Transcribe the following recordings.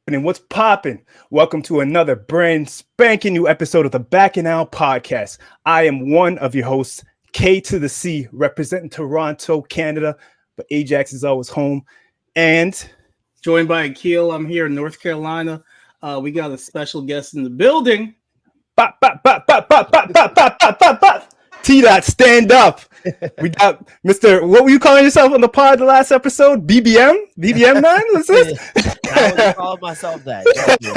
And what's popping? Welcome to another brand spanking new episode of the Back and Out podcast. I am one of your hosts, K to the C, representing Toronto, Canada, but Ajax is always home. And joined by Akil. I'm here in North Carolina. We got a special guest in the building. bop, bop, bop, bop, bop, bop, bop, bop, bop, bop, bop. T-Dot, stand up. We got Mr. What were you calling yourself on the pod the last episode? BBM? BBM man? What's this? I would call myself that. Trust me.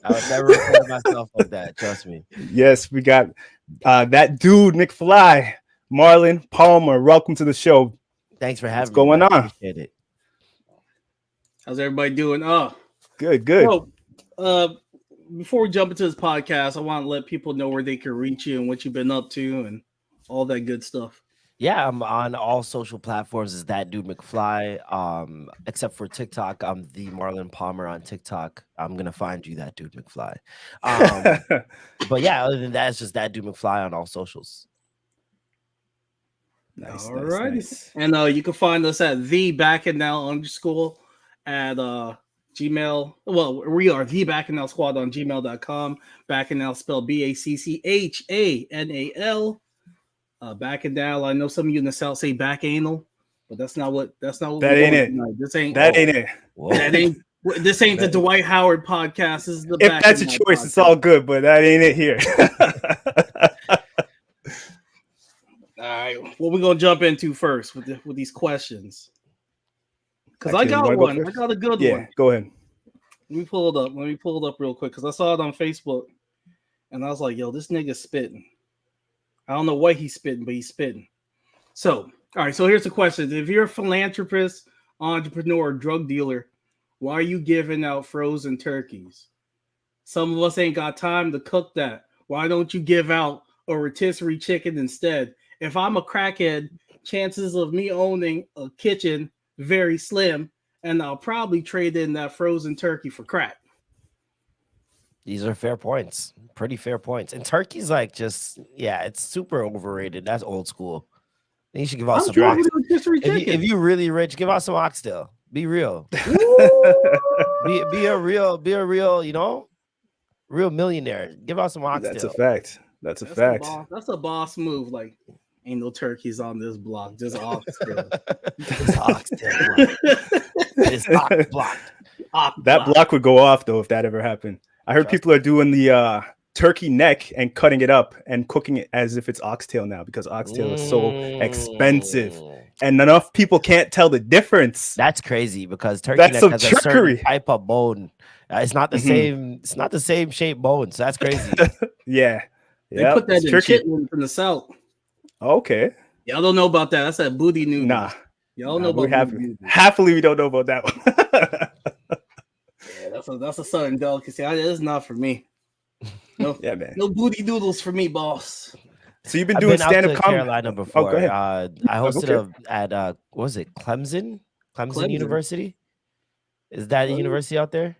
I would never call myself like that. Trust me. Yes, we got that dude, McFly, Marlon Palmer. Welcome to the show. Thanks for having me. What's going on? I appreciate it. How's everybody doing? Good. Well, before we jump into this podcast, I want to let people know where they can reach you and what you've been up to and all that good stuff. Yeah, I'm on all social platforms as that dude McFly. Except for TikTok, I'm the Marlon Palmer on TikTok. I'm gonna find you, that dude McFly. But yeah, other than that, it's just that dude McFly on all socials. Nice. And you can find us at _the_backandnow_ at Gmail. Well, we are the Back and Now Squad on gmail.com. Back and Now spelled BACCHANAL. Back and Now. I know some of you in the South say back anal, but that's not what that ain't it. Tonight. This ain't it. This ain't the Dwight Howard podcast. This is the if that's a choice, podcast. It's all good, but that ain't it here. All right, what we gonna jump into first with these questions? Because I got one. I got a good one. Yeah, go ahead. Let me pull it up real quick because I saw it on Facebook, and I was like, "Yo, this nigga's spitting." I don't know what he's spitting, but he's spitting. So, all right. So here's the question: if you're a philanthropist, entrepreneur, or drug dealer, why are you giving out frozen turkeys? Some of us ain't got time to cook that. Why don't you give out a rotisserie chicken instead? If I'm a crackhead, chances of me owning a kitchen very slim, and I'll probably trade in that frozen turkey for crack. These are fair points. Pretty fair points. And turkey's like it's super overrated. That's old school. Then you should give out some oxtail. If you're really rich, give out some oxtail. Be real. be a real, real millionaire. Give out some oxtail. That's a fact. That's a fact. That's a boss move. Like, ain't no turkeys on this block, just oxtail. Just oxtail. It's ox block. That block would go off though if that ever happened. I heard people are doing the turkey neck and cutting it up and cooking it as if it's oxtail now because oxtail is so expensive and enough people can't tell the difference. That's crazy because turkey neck has a certain type of bone. It's not the same. It's not the same shape bone. So that's crazy. Yeah. They put that in chitlin from the South. Okay. Y'all don't know about that. That's that booty noodle. Nah. Y'all know about happily we don't know about that one. Yeah, that's a southern delicacy. It's not for me. No, yeah, man. No booty noodles for me, boss. So you've been doing stand-up comedy. Carolina before. Oh, go ahead. I hosted at what was it? Clemson University. Is that a university out there?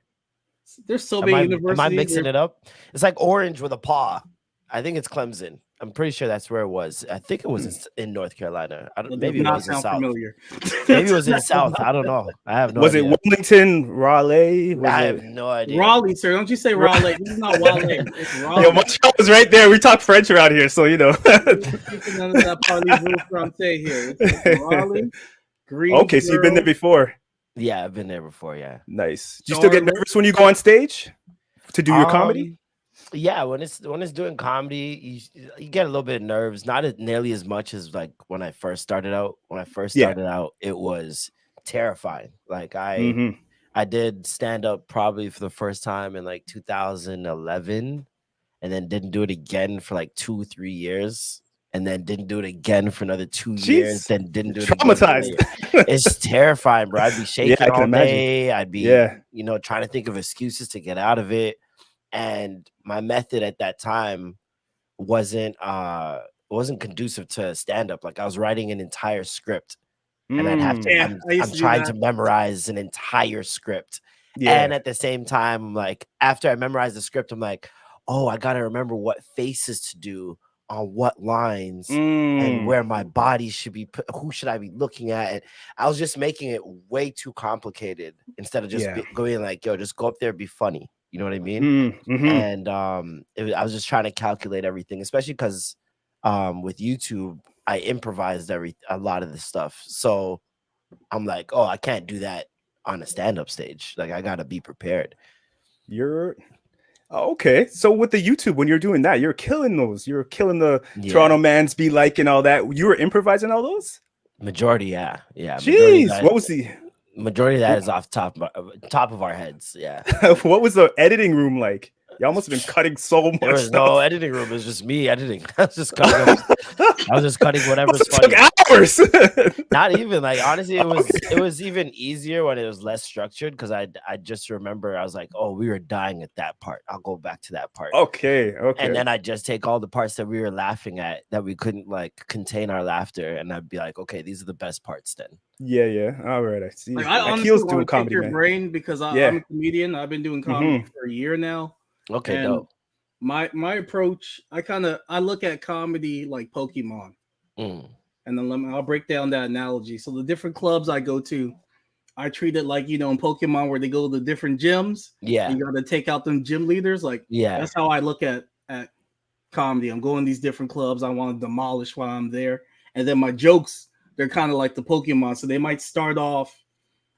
There's so many universities. Am I mixing it up? It's like orange with a paw. I think it's Clemson. I'm pretty sure that's where it was. I think it was in North Carolina. Maybe it was in South. Maybe it was in South. I don't know. I have no idea. Was it Wilmington, Raleigh? I have no idea. Raleigh, sir. Don't you say Raleigh. This is not Raleigh. It's Raleigh. Yo, Montreal is right there. We talk French around here, so you know. Okay, so you've been there before. Yeah, I've been there before, yeah. Nice. Do you still get nervous when you go on stage to do your comedy? Yeah, when it's doing comedy, you get a little bit of nerves. Not nearly as much as like when I first started out. When I first started out, it was terrifying. Like I did stand up probably for the first time in like 2011, and then didn't do it again for like 2-3 years, and then didn't do it again for another 2 years. Then didn't do it. Traumatized. It's terrifying, bro. I'd be shaking all day. I'd be trying to think of excuses to get out of it. And my method at that time wasn't conducive to stand up. Like I was writing an entire script, and I'd have to. I'm trying to memorize an entire script, and at the same time, like after I memorized the script, I'm like, oh, I gotta remember what faces to do on what lines and where my body should be put, who should I be looking at. And I was just making it way too complicated instead of just going like, yo, just go up there, be funny. You know what I mean? And I was just trying to calculate everything, especially because with YouTube, I improvised a lot of the stuff. So I'm like, oh, I can't do that on a stand-up stage. Like, I gotta be prepared. Okay, so with the YouTube, when you're doing that, you're killing those. You're killing the Toronto Mans be like and all that. You were improvising all those? Majority, yeah. Jeez, what was the majority of that is off top of our heads? Yeah. What was the editing room like? Y'all must have been cutting so much. There was no editing room. It was just me editing. I was just cutting whatever's funny. Took hours. Not even like, honestly, it was even easier when it was less structured, because I just remember I was like, oh, we were dying at that part. I'll go back to that part. Okay. And then I just take all the parts that we were laughing at that we couldn't like contain our laughter, and I'd be like, okay, these are the best parts then. Yeah. All right, I see. Like, I honestly want to pick your brain because I'm a comedian. I've been doing comedy for a year now. Okay, and dope. My approach, I look at comedy like Pokemon, and then I'll break down that analogy. So the different clubs I go to, I treat it like, in Pokemon where they go to different gyms. Yeah, you got to take out them gym leaders. Like, that's how I look at comedy. I'm going to these different clubs. I want to demolish while I'm there, and then my jokes, they're kind of like the Pokemon. So they might start off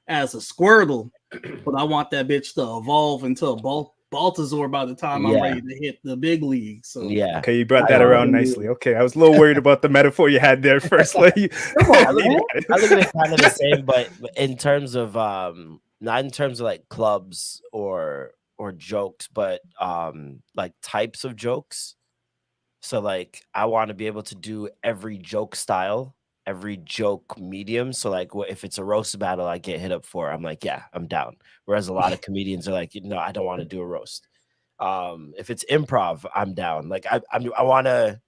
as a Squirtle, but I want that bitch to evolve into a Baltazar by the time I'm ready to hit the big league. So okay, you brought that around nicely. Okay, I was a little worried about the metaphor you had there first. I look at it kind of the same, but in terms of not in terms of like clubs or jokes, but like types of jokes. So like, I want to be able to do every joke style, every joke medium. So like, if it's a roast battle I get hit up for, I'm like, yeah, I'm down. Whereas a lot of comedians are like, no, I don't want to do a roast. If it's improv, I'm down. Like, I want to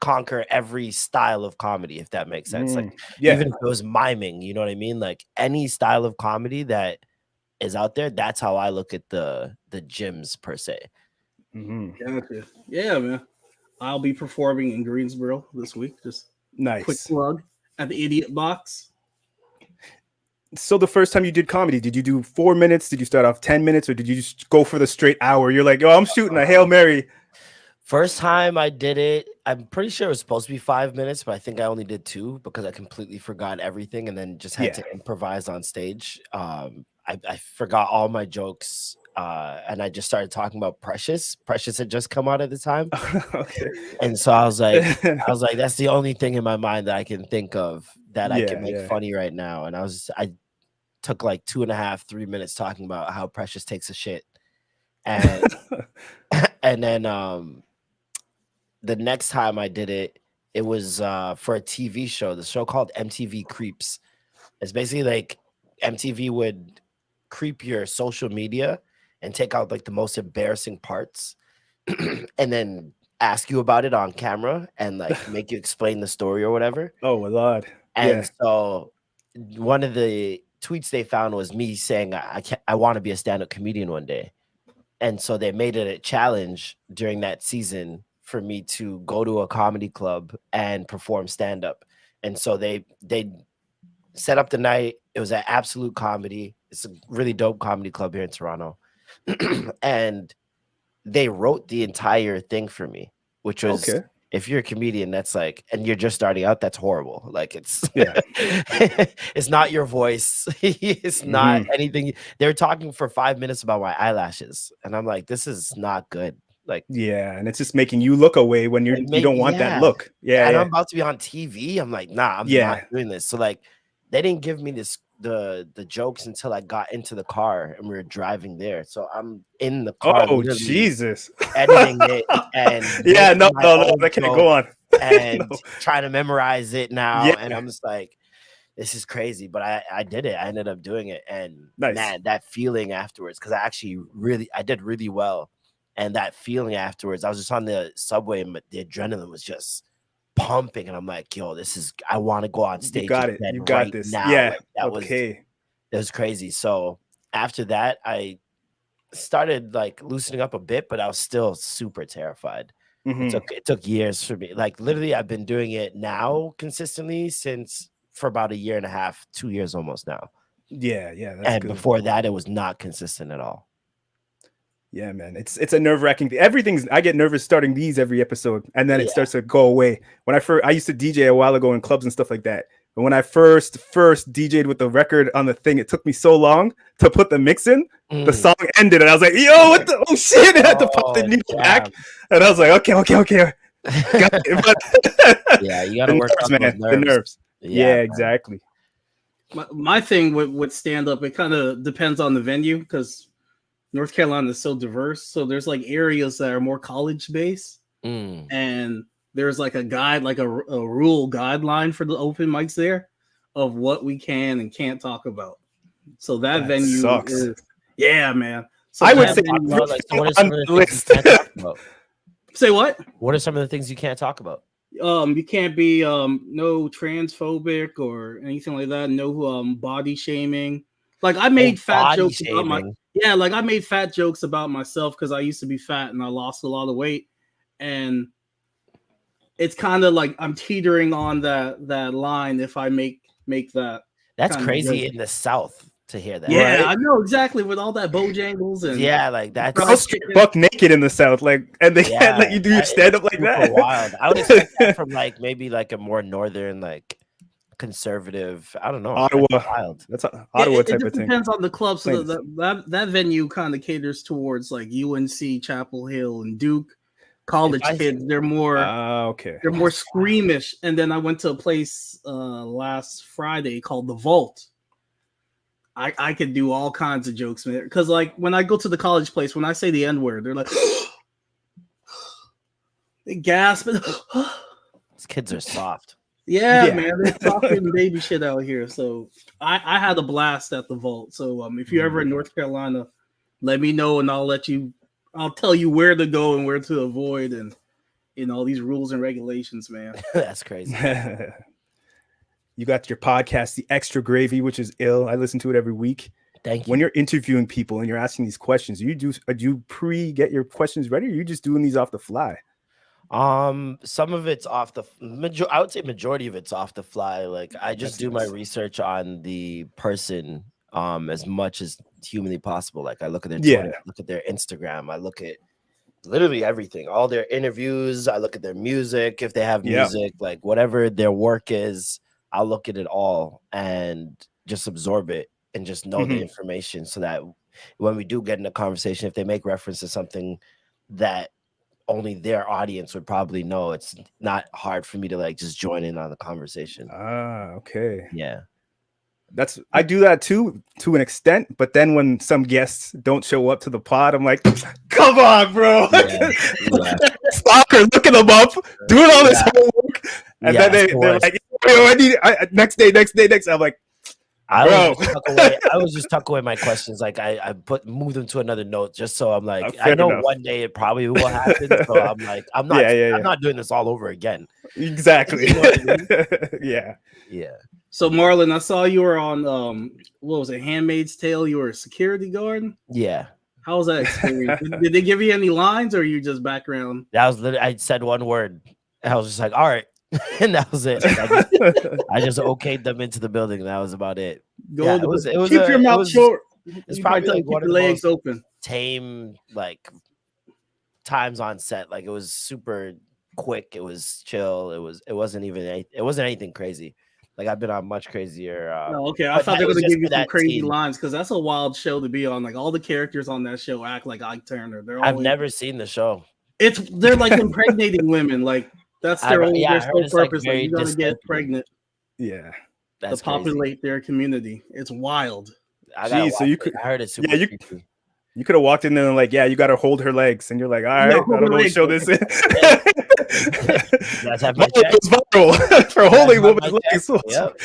conquer every style of comedy, if that makes sense. Like, even if it was miming, you know what I mean? Like, any style of comedy that is out there, that's how I look at the gyms per se. Gotcha. Yeah, man. I'll be performing in Greensboro this week. Just nice. Quick plug at the Idiot Box. So the first time you did comedy, did you do 4 minutes? Did you start off 10 minutes, or did you just go for the straight hour? You're like, I'm shooting a Hail Mary. First time I did it, I'm pretty sure it was supposed to be 5 minutes, but I think I only did 2 because I completely forgot everything and then just had to improvise on stage. I forgot all my jokes, and I just started talking about Precious. Precious had just come out at the time. Okay. And so I was like, that's the only thing in my mind that I can think of that I can make funny right now. And I took like 2.5-3 minutes talking about how Precious takes a shit. And and then the next time I did it, it was for a TV show, the show called MTV Creeps. It's basically like MTV would creep your social media and take out like the most embarrassing parts and then ask you about it on camera and like make you explain the story or whatever. Oh my Lord. And so one of the tweets they found was me saying I want to be a stand-up comedian one day. And so they made it a challenge during that season for me to go to a comedy club and perform stand-up. And so they set up the night. It was at Absolute Comedy. It's a really dope comedy club here in Toronto. And they wrote the entire thing for me, which was, if you're a comedian, that's like, and you're just starting out, that's horrible. Like, it's it's not your voice. It's not anything. They're talking for 5 minutes about my eyelashes. And I'm like, this is not good. Like, and it's just making you look away when you don't want that look. And I'm about to be on TV. I'm like, nah, I'm not doing this. So like, they didn't give me the jokes until I got into the car and we were driving there. So I'm in the car. Oh Jesus! Editing it and no, that can't go on. And trying to memorize it now. And I'm just like, this is crazy. But I did it. I ended up doing it, and man, that feeling afterwards, because I did really well. And that feeling afterwards, I was just on the subway and the adrenaline was just pumping, and I'm like, yo, I want to go on stage. You got it. You got this. Now. Yeah. Like, it was crazy. So after that, I started like loosening up a bit, but I was still super terrified. It took years for me. Like literally, I've been doing it now consistently for about a year and a half, 2 years almost now. Yeah, that's and good. Before that, it was not consistent at all. Yeah, man, it's a nerve-wracking thing. I get nervous starting these every episode, and then it starts to go away. When I used to DJ a while ago in clubs and stuff like that. But when I first DJ'd with the record on the thing, it took me so long to put the mix in. The song ended, and I was like, "Yo, what the oh shit!" I had to pop the needle back, and I was like, "Okay." Got it. Yeah, you gotta work on those nerves. The nerves. Yeah, exactly. My thing with stand up, it kind of depends on the venue because North Carolina is so diverse. So there's like areas that are more college based, and there's like a guide, like a rule guideline for the open mics there of what we can and can't talk about. So that venue sucks. Man. So I would say what are some of the things you can't talk about? Say what? What are some of the things you can't talk about? You can't be no transphobic or anything like that. No body shaming. Like I made fat jokes about I made fat jokes about myself because I used to be fat and I lost a lot of weight, and it's kind of like I'm teetering on that line if I make that. That's crazy in the South to hear that. Yeah, right? I know exactly with all that Bojangles and like that's buck naked in the South, like, and they can't let you do your stand up like that. Wild. I would expect that from like maybe like a more northern like conservative. I don't know. Ottawa. Wild. That's Ottawa type of thing. It depends on the club. So that venue kind of caters towards like UNC, Chapel Hill, and Duke. College kids, they're more they're more squeamish. And then I went to a place last Friday called The Vault. I could do all kinds of jokes there because like when I go to the college place, when I say the N-word, they're like they gasp. These kids are soft. Yeah, man, they're talking baby shit out here. So I had a blast at The Vault. So if you're ever in North Carolina, let me know and I'll tell you where to go and where to avoid and all these rules and regulations, man. That's crazy. You got your podcast, The Extra Gravy, which is ill. I listen to it every week. Thank you. When you're interviewing people and you're asking these questions, do you get your questions ready, or are you just doing these off the fly? Some of it's off the I would say majority of it's off the fly. Like I just do my research on the person as much as humanly possible. Like I look at their Twitter, look at their Instagram, I look at literally everything, all their interviews, I look at their music, if they have music, like whatever their work is, I'll look at it all and just absorb it and just know the information so that when we do get in a conversation, if they make reference to something that only their audience would probably know, it's not hard for me to like just join in on the conversation. Okay. Yeah. I do that too to an extent, but then when some guests don't show up to the pod, I'm like, come on, bro. Stalker, looking them up, doing all this homework, and then they're like, I need next day. I'm like, I was just tuck away my questions. Like I moved them to another note just so I'm like, I know one day it probably will happen. So I'm like, I'm not doing this all over again. Exactly. You know what I mean? Yeah. So Marlon, I saw you were on what was it, Handmaid's Tale? You were a security guard. Yeah. How was that experience? Did they give you any lines, or are you just background? That was literally, I said one word. I was just like, all right. And that was it. I just okayed them into the building, and that was about it. It was keep your mouth short. It's probably like one of the legs open. Tame like times on set. Like it was super quick. It was chill. It wasn't anything crazy. Like I've been on much crazer. Okay. I thought they were gonna give you some crazy lines because that's a wild show to be on. Like all the characters on that show act like Ike Turner. I've never seen the show. They're like impregnating women. Like that's their sole purpose. Like, you gotta get pregnant. Yeah. To populate their community. It's wild. So you could. I heard it super creepy. You could have walked in there and like, yeah, you got to hold her legs, and you're like, all right, I don't know what show this is. That's my check. Viral for holding woman's legs. Yep.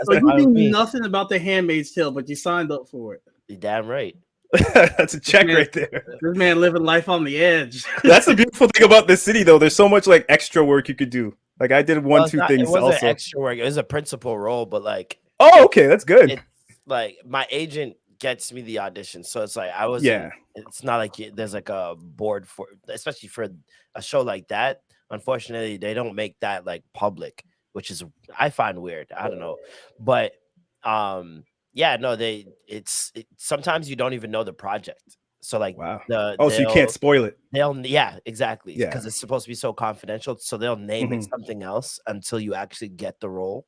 So you knew nothing about The Handmaid's Tale, but you signed up for it. You're damn right. That's a check right there. This man living life on the edge. That's the beautiful thing about this city, though. There's so much like extra work you could do. Like I did two things. It wasn't extra work. It was a principal role, but like. Oh, okay, that's good. Like my agent gets me the audition. So it's like I wasn't. It's not like there's like a board for, especially for a show like that. Unfortunately, they don't make that like public, which is I find weird. I don't know, but yeah, no, sometimes you don't even know the project. So like so you can't spoil it. Yeah, exactly. Because it's supposed to be so confidential. So they'll name it something else until you actually get the role.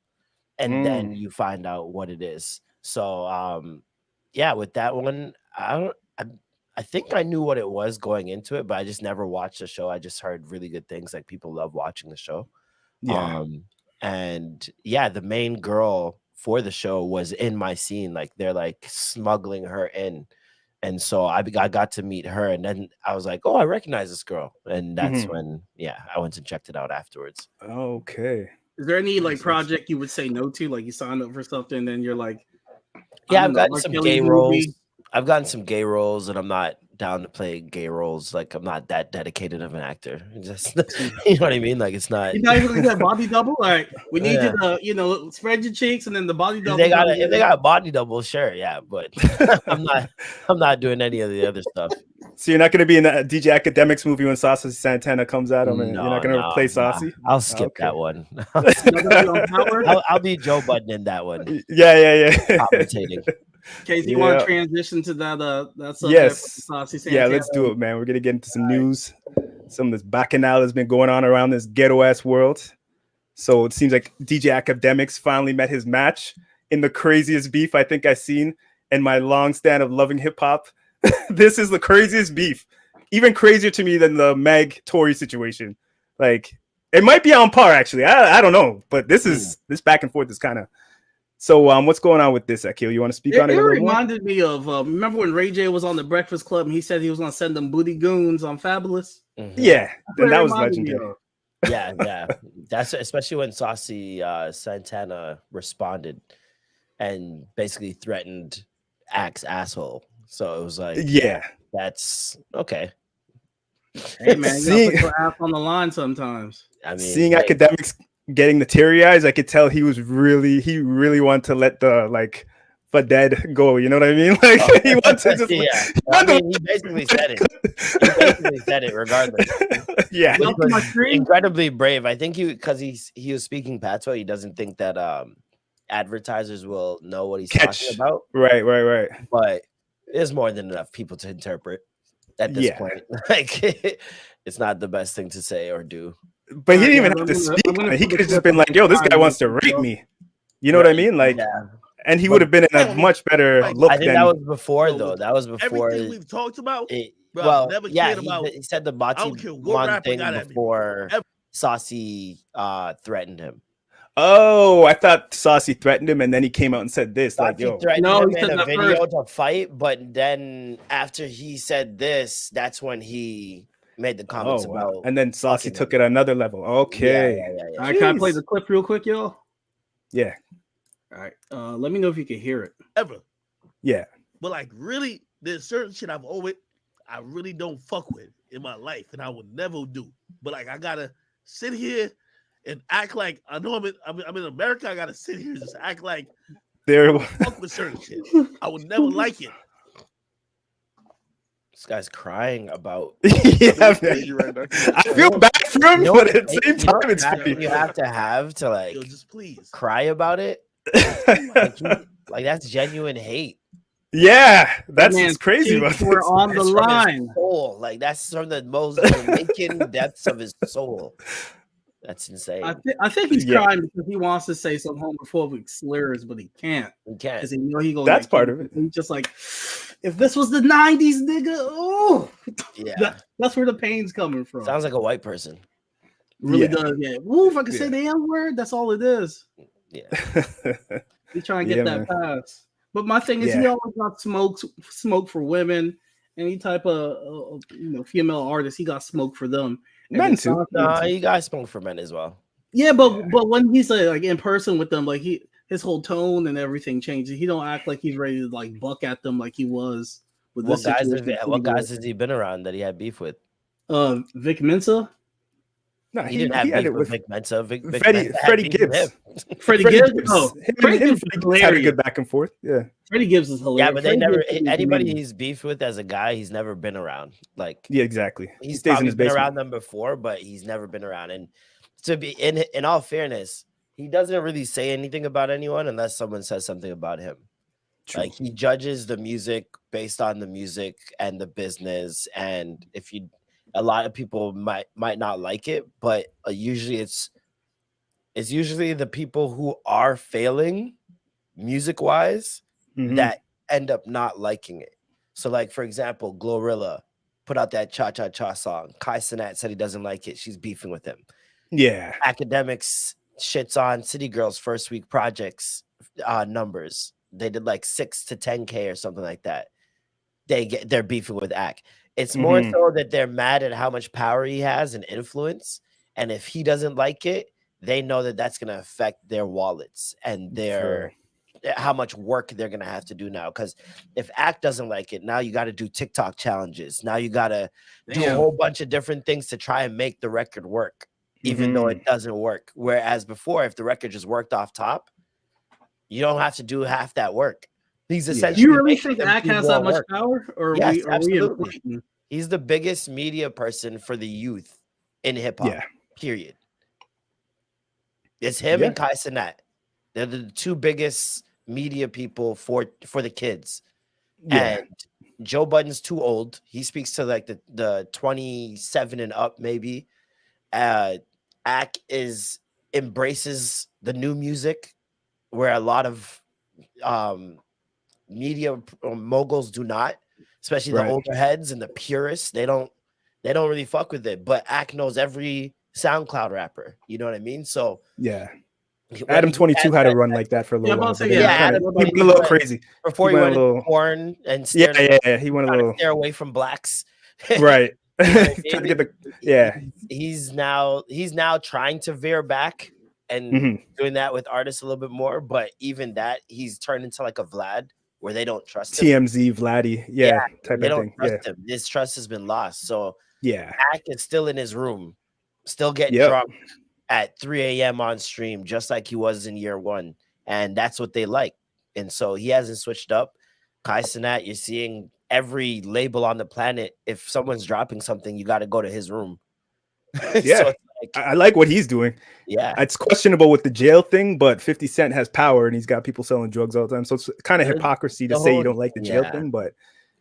And then you find out what it is. So yeah, with that one, I think I knew what it was going into it, but I just never watched the show. I just heard really good things. Like people love watching the show. And yeah, the main girl for the show was in my scene. Like they're like smuggling her in. And so I got to meet her, and then I was like, "Oh, I recognize this girl," and that's when, I went and checked it out afterwards. Okay. Is there any like project you would say no to? Like you signed up for something, and then you're like, I've gotten some gay roles. I've gotten some gay roles, and I'm not down to play gay roles. Like I'm not that dedicated of an actor. Just, you know what I mean? Like it's not. You're not even gonna get body double. Like we need you to, spread your cheeks and then the body double. If they got a body double, sure, yeah. But I'm not doing any of the other stuff. So you're not gonna be in the DJ Academics movie when Saucy Santana comes out? You're not gonna play Saucy? I'll skip that one. I'll be Joe Budden in that one. Yeah. Commentating. Casey, you want to transition to that subject? Yeah, let's do it, man. We're gonna get into some news. Some of this bacchanal has been going on around this ghetto ass world. So it seems like DJ Academics finally met his match in the craziest beef I think I've seen in my long stand of loving hip hop. This is the craziest beef, even crazier to me than the Meg Tory situation. Like it might be on par actually. I don't know, but this back and forth is kind of. So what's going on with this, Akil? You want to speak on it? It reminded me of remember when Ray J was on the Breakfast Club and he said he was going to send them booty goons on Fabulous? Yeah, then that was legendary. Yeah. That's especially when Saucy Santana responded and basically threatened Axe asshole. So it was like, that's okay. Hey man, you gotta put your ass on the line sometimes. I mean, seeing Academics getting the teary eyes, I could tell he really wanted to let the for dead go. You know what I mean? Like he wants to just. He basically said it. He basically said it regardless. Yeah, he was incredibly brave. I think because he was speaking patois. He doesn't think that advertisers will know what he's talking about. Right. But there's more than enough people to interpret at this point. Like it's not the best thing to say or do. But he didn't even have to speak. He could have just been like, "Yo, this guy wants to rape me." You know what I mean? Like, and he would have been in a much better look. I think that was before, though. That was before everything we've talked about. He said the Bati thing before Saucy threatened him. Oh, I thought Saucy threatened him, and then he came out and said this. He threatened him in a video to fight, but then after he said this, that's when he made the comments about, and then Saucy took it another level. Okay. Yeah. All right, can I play the clip real quick, y'all? Yeah. All right. Let me know if you can hear it. Ever. Yeah. But like really, there's certain shit I really don't fuck with in my life, and I would never do. But like I gotta sit here and act like I know I'm in America. I gotta sit here and just act like there fuck with certain shit. I would never like it. This guy's crying about. I feel bad for him, but at the same time, it's funny. You have to like just please cry about it. like that's genuine hate. Yeah, that's what's crazy about this. We're on the line. Soul. Like that's from the most Jamaican depths of his soul. That's insane. I think he's crying because he wants to say some homophobic slurs, but he can't. Because he know he goes. That's part of it. He's just like, if this was the '90s, nigga. Oh, yeah. That's where the pain's coming from. Sounds like a white person. Really does. Yeah. Ooh, if I can say the N word, that's all it is. Yeah. He's trying to get that pass. But my thing is, he always got smoke for women. Any type of female artist, he got smoke for them. Men too. No, you guys smoke for men as well. Yeah, but when he's like in person with them, like his whole tone and everything changes. He don't act like he's ready to like buck at them like he was with this situation. What guys has he been around that he had beef with? Vic Mensa. No, He didn't have beef with Vic Mensa. Vic Freddie Gibbs. Freddie Gibbs. Oh, Freddie Gibbs had a good back and forth. Yeah. Freddie Gibbs is hilarious. Yeah, but they never. Anybody he's beefed with as a guy, he's never been around. Like, yeah, exactly. He's probably been around them before, but he's never been around. And to be in all fairness, he doesn't really say anything about anyone unless someone says something about him. True. Like, he judges the music based on the music and the business, and a lot of people might not like it, but usually it's usually the people who are failing music wise that end up not liking it. So, like, for example, Glorilla put out that Cha Cha Cha song. Kai Cenat said he doesn't like it. She's beefing with him. Yeah. Academics shits on City Girls' first week projects numbers. They did like 6 to 10K or something like that. They're beefing with Ak. It's more so that they're mad at how much power he has and influence. And if he doesn't like it, they know that that's going to affect their wallets and how much work they're going to have to do now. Because if Ak doesn't like it, now you got to do TikTok challenges. Now you got to do a whole bunch of different things to try and make the record work, even though it doesn't work. Whereas before, if the record just worked off top, you don't have to do half that work. He's essentially. You really think Ak has that much power? Or yes, absolutely. He's the biggest media person for the youth in hip hop. Yeah. Period. It's him and Kai Cenat. They're the two biggest media people for the kids. Yeah. And Joe Budden's too old. He speaks to like the 27 and up, maybe. Ak embraces the new music, where a lot of media moguls do not, especially the older heads and the purists. They don't really fuck with it. But Ak knows every SoundCloud rapper. You know what I mean? So yeah. Adam 22 had to run like that for a little while. He went a little crazy before he went into porn and he went a little stare away from blacks. Right. He's now trying to veer back and doing that with artists a little bit more, but even that, he's turned into like a Vlad where they don't trust him. TMZ Vladdy, type they of don't thing. Trust him. His trust has been lost. So Ak is still in his room, still getting drunk at 3 a.m. on stream, just like he was in year one, and that's what they like. And so he hasn't switched up. Kai Cenat, you're seeing every label on the planet. If someone's dropping something, you got to go to his room. Yeah. So I like what he's doing. Yeah. It's questionable with the jail thing, but 50 Cent has power and he's got people selling drugs all the time. So it's kind of hypocrisy to say you don't like the jail thing, but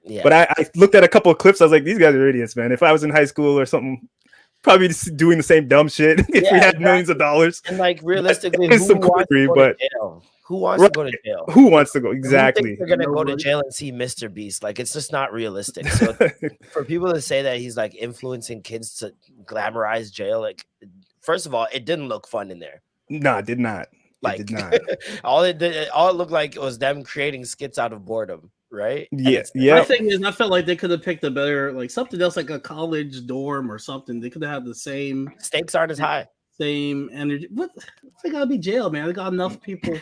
I looked at a couple of clips. I was like, these guys are idiots, man. If I was in high school or something, probably just doing the same dumb shit if we had millions of dollars. And like realistically, who wants to go to jail? Who wants to go to jail? Who wants to go? Exactly. They're gonna go to jail and see Mr. Beast. Like, it's just not realistic. So for people to say that he's like influencing kids to glamorize jail, like, first of all, it didn't look fun in there. No, it did not. Like, it did not. all it looked like was them creating skits out of boredom, right? Yeah. My thing is, I felt like they could have picked a better, like something else, like a college dorm or something. They could have had the same stakes aren't as high, same energy. What? They gotta be jail, man. They got enough people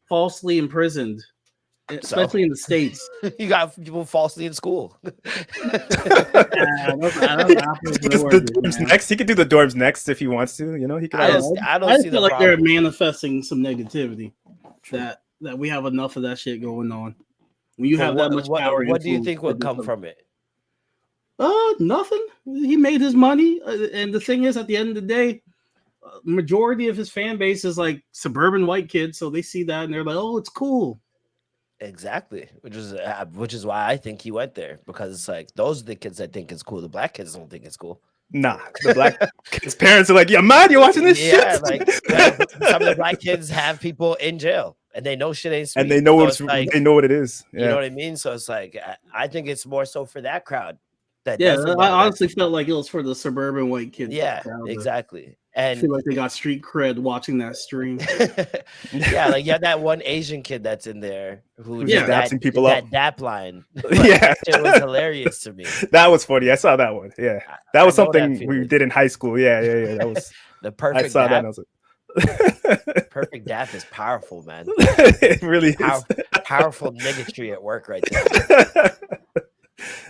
falsely imprisoned, especially in the States. You got people falsely in school. He could do the dorms next if he wants to. You know, he could. I don't feel like they're manifesting some negativity. That we have enough of that shit going on. When you have that much power, what do you think would come from it? Nothing. He made his money, and the thing is, at the end of the day, majority of his fan base is like suburban white kids, so they see that and they're like, "Oh, it's cool." Exactly, which is why I think he went there, because it's like those are the kids that think it's cool. The black kids don't think it's cool. Nah, the black kids' parents are like, "Yeah, man, you're watching this shit." Yeah, like some of the black kids have people in jail, and they know shit ain't sweet. And they know they know what it is. Yeah. You know what I mean? So it's like I think it's more so for that crowd. I honestly felt like it was for the suburban white kids. Yeah, exactly. And I feel like they got street cred watching that stream. Yeah, like that one Asian kid that's in there who dapping people up. That dap line. Yeah, it was hilarious to me. That was funny. I saw that one. Yeah, that was something we did in high school. Yeah. That was the perfect. I saw dap. that. And I was like, perfect dap is powerful, man. It really is. Powerful niggatry at work right there.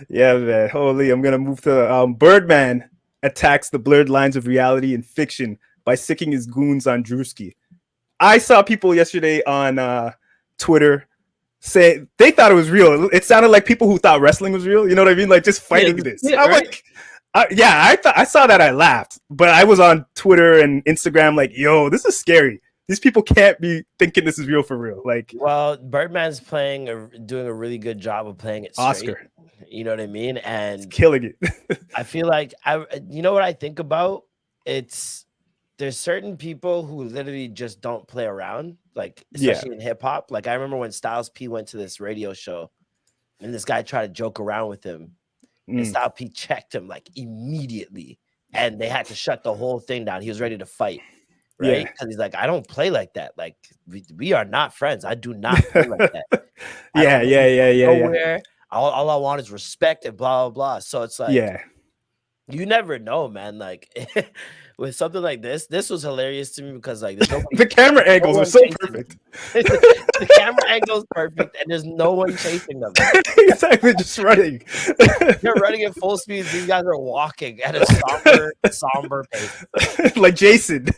Yeah, man. Holy, I'm gonna move to Birdman attacks the blurred lines of reality and fiction by sicking his goons on Drewski. I saw people yesterday on Twitter say they thought it was real. It sounded like people who thought wrestling was real. You know what I mean? Like just fighting this. Yeah, I'm right? like, I saw that. I laughed, but I was on Twitter and Instagram like, yo, this is scary. These people can't be thinking this is real for real. Like, well, Birdman's doing a really good job of playing it straight. Oscar. You know what I mean? And it's killing it. I feel like you know what I think about? There's certain people who literally just don't play around, like especially in hip hop. Like I remember when Styles P went to this radio show and this guy tried to joke around with him. And Styles P checked him like immediately, and they had to shut the whole thing down. He was ready to fight. Right, because he's like, I don't play like that. Like we are not friends. I do not play like that. Yeah. All I want is respect and blah blah blah. So it's like, you never know, man. Like with something like this was hilarious to me because like the camera angles are so perfect. The camera angle is perfect, and there's no one chasing them. Exactly, just running. They're running at full speed. These guys are walking at a somber pace, like Jason.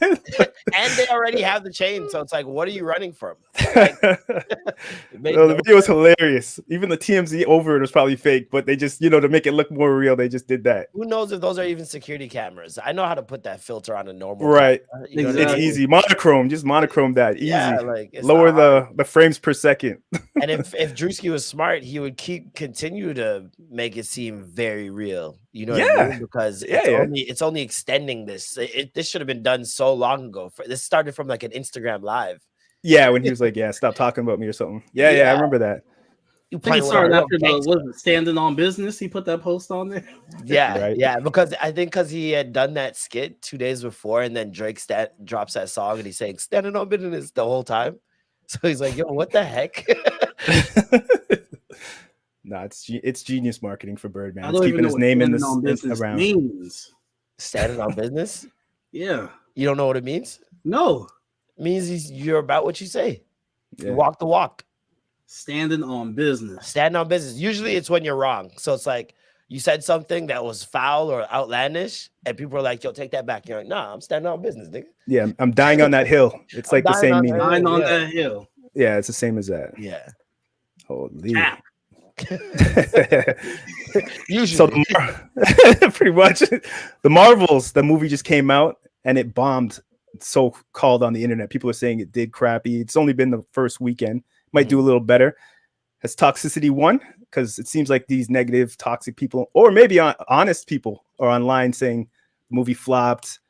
And they already have the chain, so it's like, what are you running from? Like, the video was hilarious. Even the TMZ over it was probably fake, but they just, to make it look more real, they just did that. Who knows if those are even security cameras? I know how to put that filter on a normal right. Camera, it's easy. Monochrome, just monochrome that. Easy. Yeah, like lower the frames per second. And if Drewski was smart, he would continue to make it seem very real. You know what I mean? Because it's only extending this. This should have been done so long ago. This started from like an Instagram live. Yeah, when he was like, stop talking about me or something. Yeah, I remember that. You think it started after the standing on business? He put that post on there. Yeah, because he had done that skit 2 days before, and then Drake drops that song, and he's saying standing on business the whole time. So he's like, yo, what the heck? No, it's genius marketing for Birdman. I don't keeping his name in this around. Means. Standing on business? Yeah. You don't know what it means? No. It means you're about what you say. Yeah. You walk the walk. Standing on business. Standing on business. Usually it's when you're wrong. So it's like you said something that was foul or outlandish, and people are like, yo, take that back. You're like, nah, I'm standing on business, nigga. Yeah, I'm dying on that hill. It's like the same meaning. Dying on that hill. Yeah, it's the same as that. Yeah. Holy. Usually. So pretty much the Marvels, the movie just came out and it bombed, so called on the internet. People are saying it did crappy. It's only been the first weekend. Might do a little better. Has toxicity won? Because it seems like these negative, toxic people, or maybe honest people, are online saying the movie flopped,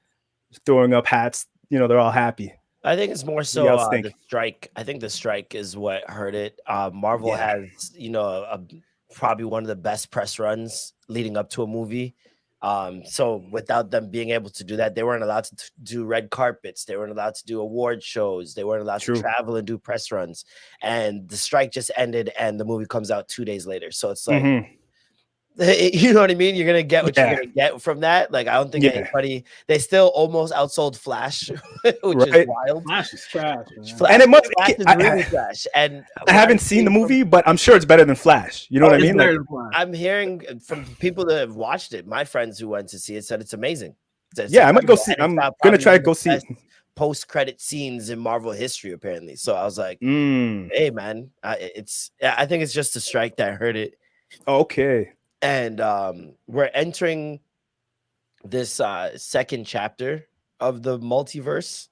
throwing up hats. They're all happy. I think it's more so the strike. I think the strike is what hurt it. Marvel has, probably one of the best press runs leading up to a movie. So without them being able to do that, they weren't allowed to do red carpets. They weren't allowed to do award shows. They weren't allowed to travel and do press runs. And the strike just ended, and the movie comes out 2 days later. So it's like, you know what I mean? You're going to get what you're going to get from that. Like, I don't think anybody, they still almost outsold Flash, which is wild. Flash is trash, man. And it must Flash is really trash. And I haven't seen the movie, but I'm sure it's better than Flash. You know what I mean? I'm hearing from people that have watched it. My friends who went to see it said it's amazing. I might go see it. I'm going to try to go see it. Post-credit scenes in Marvel history, apparently. So I was like, hey, man, I think it's just a strike that hurt it. Okay. And we're entering this second chapter of the multiverse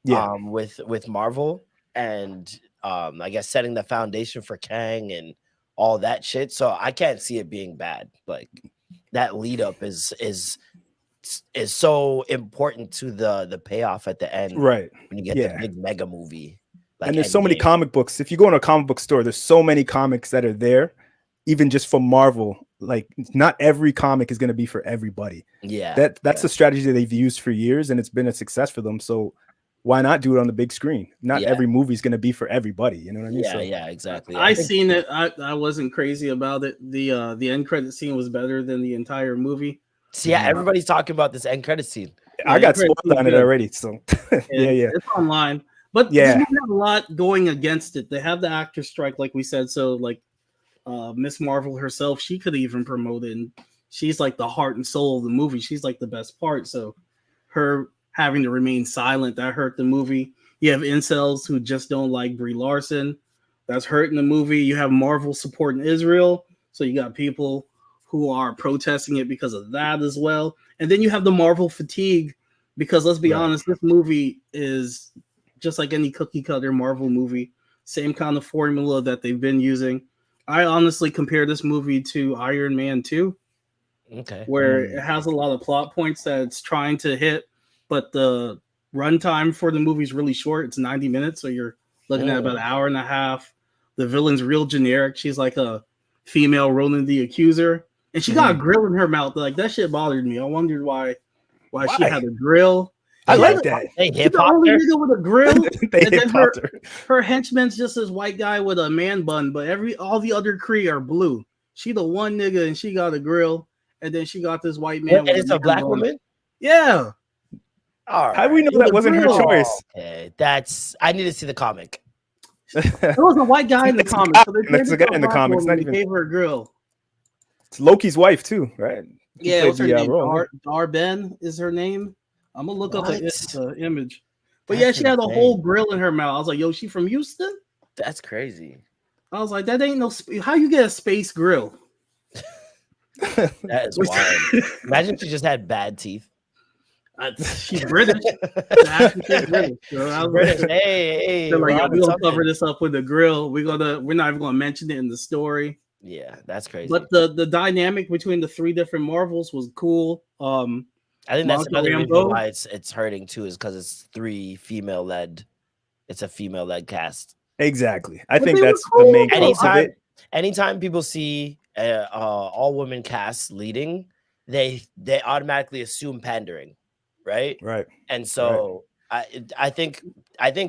with Marvel, and I guess setting the foundation for Kang and all that shit. So I can't see it being bad. Like that lead up is so important to the payoff at the end, right? When you get the big mega movie. Like, and there's so many comic books. If you go in a comic book store, there's so many comics that are there, even just from Marvel. Like, not every comic is going to be for everybody. Yeah, that's a strategy that they've used for years, and it's been a success for them. So why not do it on the big screen? Not every movie is going to be for everybody. You know what I mean? Yeah, exactly. I seen it. I wasn't crazy about it. The end credit scene was better than the entire movie. So everybody's talking about this end credit scene. I got spoiled on it already. So it's online. But they have a lot going against it. They have the actor strike, like we said. So like Miss Marvel herself, she could even promote it and she's like the heart and soul of the movie. She's like the best part. So her having to remain silent, that hurt the movie. You have incels who just don't like Brie Larson. That's hurting the movie. You have Marvel supporting Israel. So you got people who are protesting it because of that as well. And then you have the Marvel fatigue because let's be honest, this movie is just like any cookie cutter Marvel movie. Same kind of formula that they've been using. I honestly compare this movie to Iron Man 2. Okay. Where it has a lot of plot points that it's trying to hit, but the runtime for the movie is really short. It's 90 minutes, so you're looking at about an hour and a half. The villain's real generic. She's like a female Ronan the Accuser, and she got a grill in her mouth. Like that shit bothered me. I wondered why she had a grill. I like that. Hey, She's the only nigga with a grill. And then her henchman's just this white guy with a man bun, but all the other Kree are blue. She the one nigga, and she got a grill. And then she got this white man. And it's a black woman? Yeah. All right. How do we know that wasn't her choice? Okay, I need to see the comic. There was a white guy in the comics. So that's a guy in the comics. Not even gave her a grill. It's Loki's wife too, right? Yeah, what's her name? Darben is her name. I'm gonna look up the image. But yeah, she had a whole grill in her mouth. I was like, yo, she from Houston? That's crazy. I was like, that ain't no. How you get a space grill? That is wild. Imagine if she just had bad teeth. She's British. She's British. So British. Hey, they're like, yeah, we're gonna cover this up with the grill. We're not even gonna mention it in the story. Yeah, that's crazy. But the dynamic between the three different Marvels was cool. I think that's another reason why it's hurting too, is because it's it's a female led cast. Exactly. I think that's the main cause of it. Anytime people see all women cast leading, they automatically assume pandering, right? Right. And so I think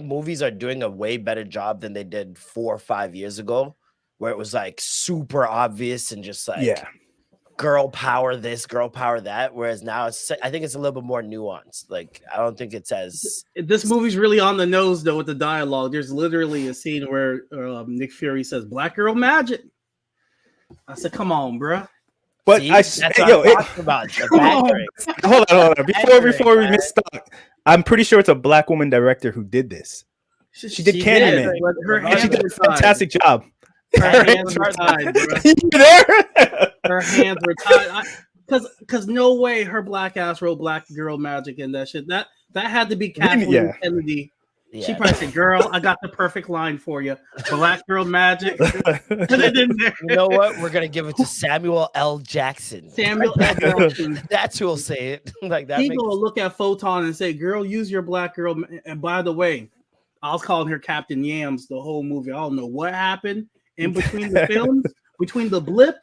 movies are doing a way better job than they did 4 or 5 years ago, where it was like super obvious and just like girl power this, girl power that. Whereas now I think it's a little bit more nuanced. Like I don't think it's as this movie's really on the nose though with the dialogue. There's literally a scene where Nick Fury says "Black girl magic." I said, "Come on, bro." But see, that's what I'm talking about. Hold on. Before we miss stock, I'm pretty sure it's a black woman director who did this. She did Candyman. She did a fantastic job. Her hands were tied, bro. You there? Her hands were tied. Because no way her black ass wrote "Black Girl Magic" in that shit. That had to be Kathleen Kennedy. Yeah. She probably said, "Girl, I got the perfect line for you. Black Girl Magic." You know what? We're gonna give it to Samuel L. Jackson. Samuel L. Jackson. That's who'll say it. Like that. He gonna look at Photon and say, "Girl, use your black girl." And by the way, I was calling her Captain Yams the whole movie. I don't know what happened in between the films, between the blip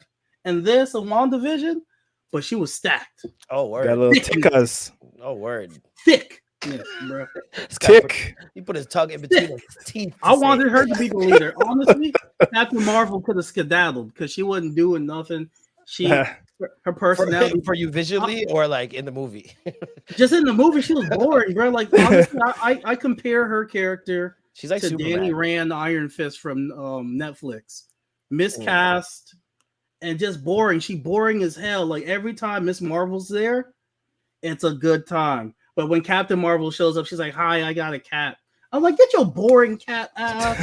and this and WandaVision, but she was stacked. Oh, word. Got a little tickers. Oh, word. Thick. Yes, bro. Tick. He put his tongue in between his teeth. I wanted her to be the leader. Honestly, Captain Marvel could have skedaddled because she wasn't doing nothing. Her personality for you visually or like in the movie. Just in the movie, she was boring, bro. Like honestly, I compare her character. She's like to Superman. Danny Rand, Iron Fist from Netflix. Miscast and just boring. She boring as hell. Like every time Miss Marvel's there, it's a good time. But when Captain Marvel shows up, she's like, "Hi, I got a cat." I'm like, "Get your boring cat out."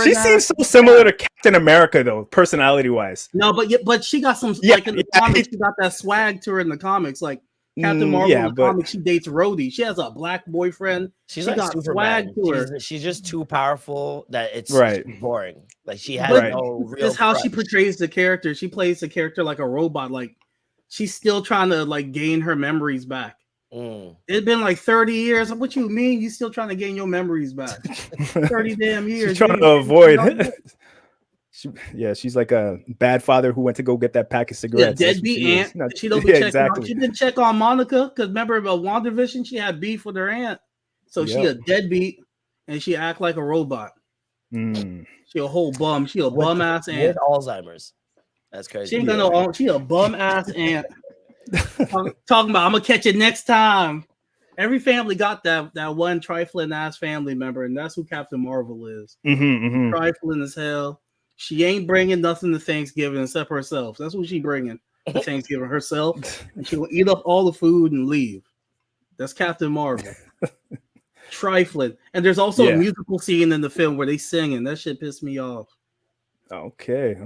She seems so similar to Captain America, though, personality-wise. No, but she got some like in the comics. She got that swag to her in the comics. Like Captain Marvel in the comics, she dates Rhodey. She has a black boyfriend. She like got Superman. Swag to her. She's just too powerful that it's boring. Like she has no real. This is how she portrays the character. She plays the character like a robot. Like she's still trying to like gain her memories back. It's been like 30 years. What you mean? You still trying to gain your memories back? 30 damn years. She's trying to avoid. She's like a bad father who went to go get that pack of cigarettes. Yeah, deadbeat aunt. She don't be checking exactly. She didn't check on Monica because remember about WandaVision, she had beef with her aunt. So she a deadbeat and she act like a robot. She a whole bum. She a bum ass aunt. With Alzheimer's. That's crazy. She ain't got no. She a bum ass aunt. Talking about I'm gonna catch it next time. Every family got that one trifling ass family member, and that's who Captain Marvel is. Trifling as hell. She ain't bringing nothing to Thanksgiving except herself. That's what she bringing. for Thanksgiving herself, and she will eat up all the food and leave. That's Captain Marvel. Trifling. And there's also a musical scene in the film where they sing, and that shit pissed me off. Okay.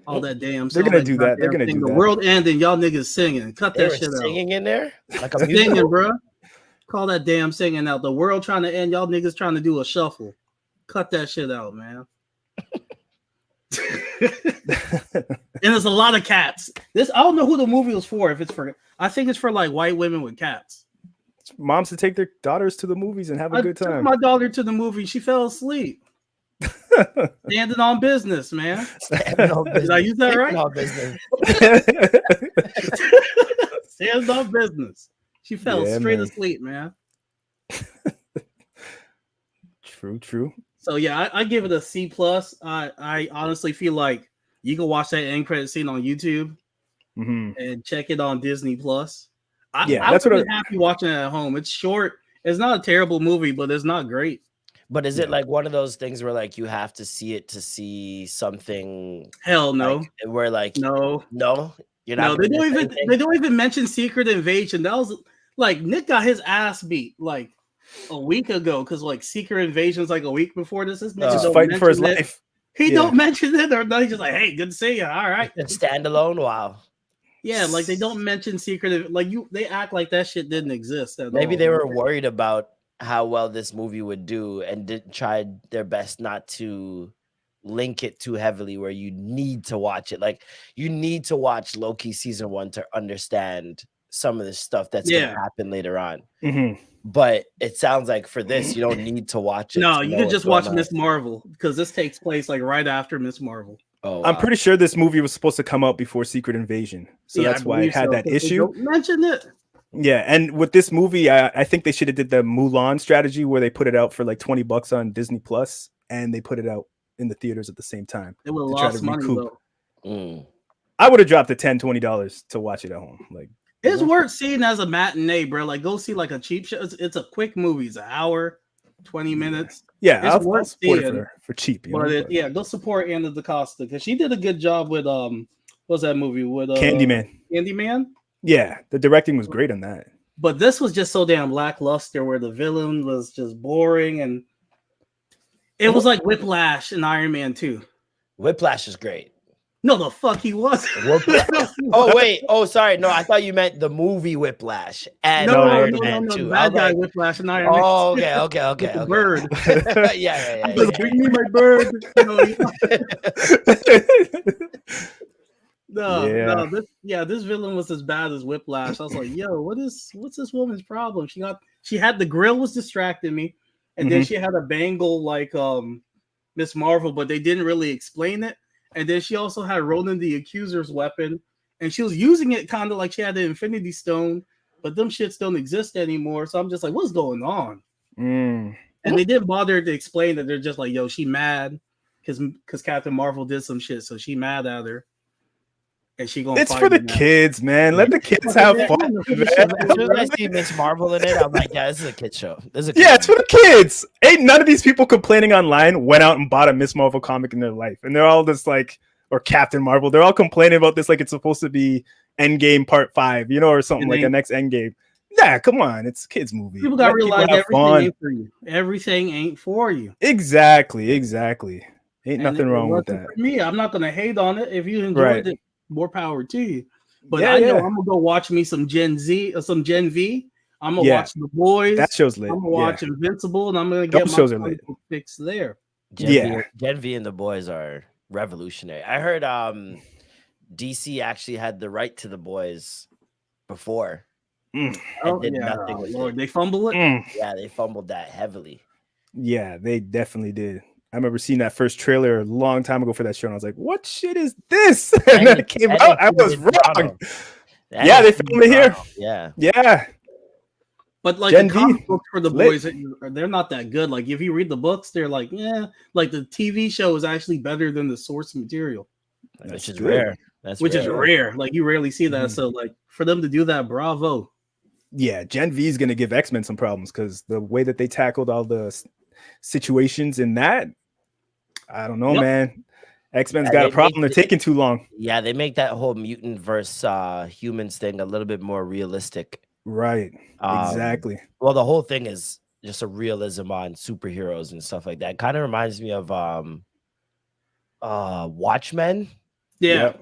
All that damn. They're gonna do that. They're gonna do that. The world ending. Y'all niggas singing. Cut that shit out. Singing in there like a singing, musical? bro. Call that damn singing out. The world trying to end. Y'all niggas trying to do a shuffle. Cut that shit out, man. And there's a lot of cats. I don't know who the movie was for. If it's for, I think it's for like white women with cats. Moms to take their daughters to the movies and have a good time. I took my daughter to the movie. She fell asleep. Standing on business, man. Standing on business. Did I use that right? Standing on business. She fell straight asleep, man. True. So yeah, I give it a C+. I honestly feel like you can watch that end credit scene on YouTube and check it on Disney Plus. I'm happy watching it at home. It's short. It's not a terrible movie, but it's not great. But is it like one of those things where like you have to see it to see something? Hell no. Like, where like no, you're not. No, they don't even mention Secret Invasion. That was like Nick got his ass beat like a week ago because like Secret Invasion's like a week before this. This nigga fighting for his life. He don't mention it or no. He's just like, hey, good to see you. All right, standalone. Wow. Yeah, like they don't mention Secret. Like they act like that shit didn't exist at all. Maybe they were worried about how well this movie would do and tried their best not to link it too heavily where you need to watch it. Like you need to watch Loki season 1 to understand some of the stuff that's going to happen later on. But it sounds like for this, you don't need to watch it. No, you can just watch Miss Marvel because this takes place like right after Miss Marvel. Oh, I'm pretty sure this movie was supposed to come out before Secret Invasion. So that's why it had that issue. Mention it. Yeah, and with this movie, I think they should have did the Mulan strategy where they put it out for like $20 on Disney Plus, and they put it out in the theaters at the same time. It would have lost money though. I would have dropped the $10, $20 to watch it at home. Like it's worth seeing as a matinee, bro. Like go see like a cheap show. It's a quick movie. It's an hour, 20 minutes. Yeah, I'll support it for cheap. But go support Anna DaCosta because she did a good job with what's that movie with Candyman? Yeah, the directing was great on that. But this was just so damn lackluster where the villain was just boring and it was like Whiplash in Iron Man 2. Whiplash is great. No, the fuck he wasn't. Oh, wait. Oh, sorry. No, I thought you meant the movie Whiplash and Iron Man 2. Bad guy Whiplash and Iron Man 2. Oh, okay. The bird. Yeah. Bring me my bird. This villain was as bad as Whiplash. I was like, yo, what's this woman's problem? She had the grill was distracting me, and then she had a bangle like Miss Marvel, but they didn't really explain it. And then she also had Ronan the Accuser's weapon, and she was using it kind of like she had the Infinity Stone, but them shits don't exist anymore. So I'm just like, what's going on? And they didn't bother to explain that. They're just like, yo, she mad because Captain Marvel did some shit, so she mad at her. And she gonna. It's for the kids, man. Let the kids have fun. As soon as I see Miss Marvel in it, I'm like, yeah, this is a kid show. It's for the kids. Ain't none of these people complaining online went out and bought a Miss Marvel comic in their life, and they're all just like, or Captain Marvel. They're all complaining about this like it's supposed to be Endgame Part 5, or something like a next Endgame. Yeah, come on, it's a kids movie. People gotta realize everything ain't for you. Everything ain't for you. Exactly. Ain't nothing wrong with that. For me, I'm not gonna hate on it. If you enjoyed it, more power to you. But I know I'm gonna go watch me some Gen Z or some Gen V. I'm gonna watch The Boys. That show's lit. I'm gonna watch Invincible, and I'm gonna get my fix there. Gen V and The Boys are revolutionary. I heard DC actually had the right to The Boys before. And did nothing with it. They fumble it. Yeah, they fumbled that heavily. Yeah, they definitely did. I remember seeing that first trailer a long time ago for that show, and I was like, "What shit is this?" And then it came out. I was wrong. Yeah, they filmed it here. Yeah. But like the comic books for The Boys, they're not that good. Like if you read the books, they're like, like the TV show is actually better than the source material, which is rare. Is rare. Like you rarely see that. So like for them to do that, bravo. Yeah, Gen V is gonna give X-Men some problems because the way that they tackled all the situations in that. I don't know, man. X-Men's got a problem. They're taking too long. Yeah, they make that whole mutant versus humans thing a little bit more realistic. Right. Exactly. Well, the whole thing is just a realism on superheroes and stuff like that. Kind of reminds me of Watchmen. Yeah. Yep.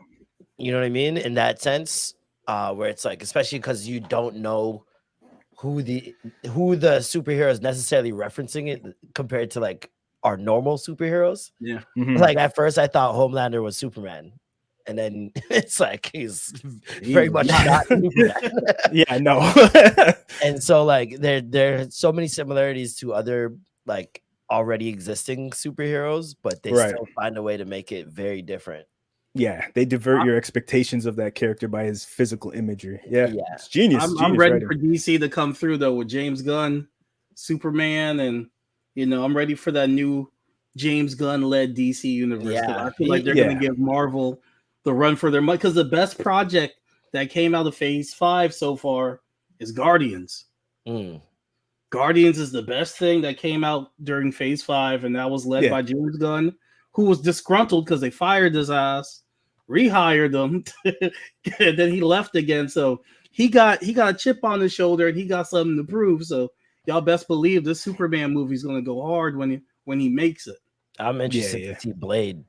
You know what I mean? In that sense, where it's like, especially because you don't know who the superhero is necessarily referencing it compared to like our normal superheroes. Yeah. Mhm. Like at first I thought Homelander was Superman. And then it's like he's very much not Superman. Yeah, no. And so like there are so many similarities to other like already existing superheroes, but they still find a way to make it very different. Yeah, they divert your expectations of that character by his physical imagery. Yeah. It's genius. I'm ready writing. for DC to come through though with James Gunn, Superman, and I'm ready for that new James Gunn led DC universe. Yeah. I feel like they're gonna give Marvel the run for their money because the best project that came out of Phase 5 so far is Guardians. Guardians is the best thing that came out during Phase 5, and that was led by James Gunn, who was disgruntled because they fired his ass, rehired him, and then he left again. So he got a chip on his shoulder, and he got something to prove. So y'all best believe this Superman movie is going to go hard when he makes it. I'm interested to see Blade.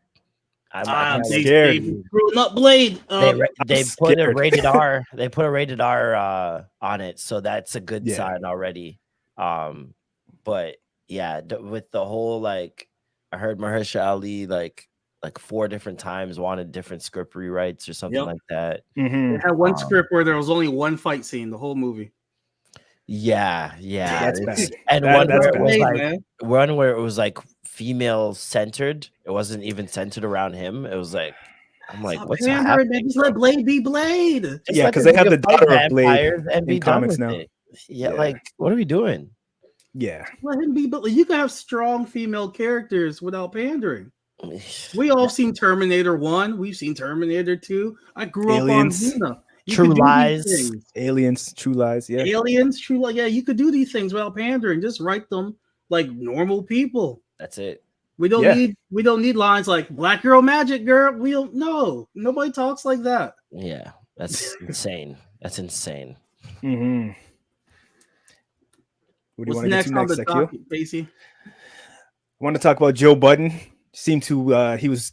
I'm scared. Screwing up Blade. They put a rated R. They put a rated R on it, so that's a good sign already. But yeah, with the whole like, I heard Mahershala Ali like 4 different times wanted different script rewrites or something like that. They had one script where there was only one fight scene the whole movie. Yeah, that's bad. And one where it was like female centered. It wasn't even centered around him. It was like, I'm like, what's happening? Just let Blade be Blade. Yeah, because they have the daughter of Blade and be in comics now. Yeah, like what are we doing? Yeah, let him be. But you can have strong female characters without pandering. We all seen Terminator 1. We've seen Terminator 2. I grew up on Xena. True Lies, Aliens, True Lies, Aliens, True Lies. Yeah, you could do these things without pandering. Just write them like normal people. That's it. We don't need lines like "Black Girl, Magic Girl." We don't know. Nobody talks like that. Yeah, that's insane. That's insane. Mm-hmm. What do you What's want to next get to on next, the topic, Casey? I want to talk about Joe Budden. Seemed to he was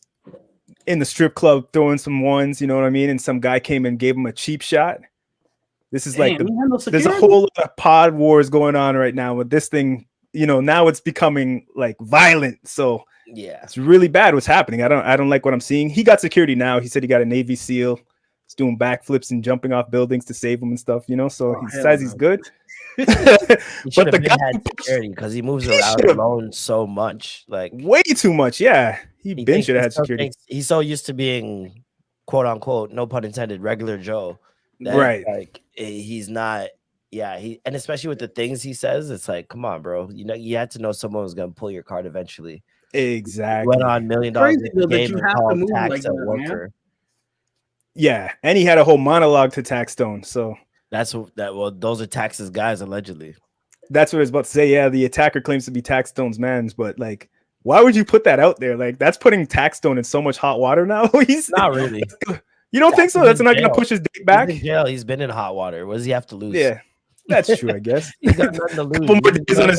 in the strip club throwing some ones, you know what I mean? And some guy came and gave him a cheap shot. This is like there's a whole lot of pod wars going on right now with this thing. Now it's becoming like violent. So yeah, it's really bad what's happening. I don't like what I'm seeing. He got security now. He said he got a Navy SEAL. He's doing backflips and jumping off buildings to save him and stuff, So he says he's good. But the guy had security because he moves around alone so much, like way too much. Yeah, he should have had security. He's so used to being quote unquote, no pun intended, regular Joe. Right. Like he's not. Yeah, and especially with the things he says, it's like, come on, bro. You had to know someone was gonna pull your card eventually. Exactly. Went on $1 million game and called tax a worker. Man. Yeah, and he had a whole monologue to Tax Stone. So well, those are Tax's guys allegedly. That's what I was about to say. Yeah, the attacker claims to be Tax Stone's mans, but like, why would you put that out there? Like, that's putting Tax Stone in so much hot water now. He's not really. You don't think so? That's not going to push his date back. He's in jail. He's been in hot water. What does he have to lose? Yeah. That's true, I guess. He's got nothing to lose. Couple more days on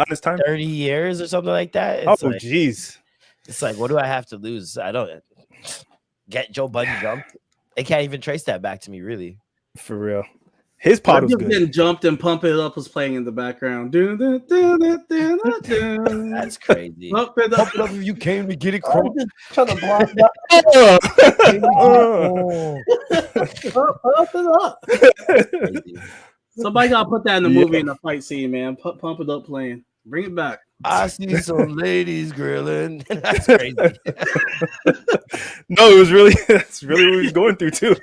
his time. 30 years or something like that. It's jeez. It's like, what do I have to lose? I don't get Joe Budden jumped. They can't even trace that back to me, really. For real. His pod was good. Getting jumped and Pump It Up was playing in the background. That's crazy. Pump it up if you came to get it. Trying to block Pump it up. Somebody gotta put that in the movie in the fight scene, man. Pump It Up playing. Bring it back. I see some ladies grilling. That's crazy. No, that's really what he was going through too.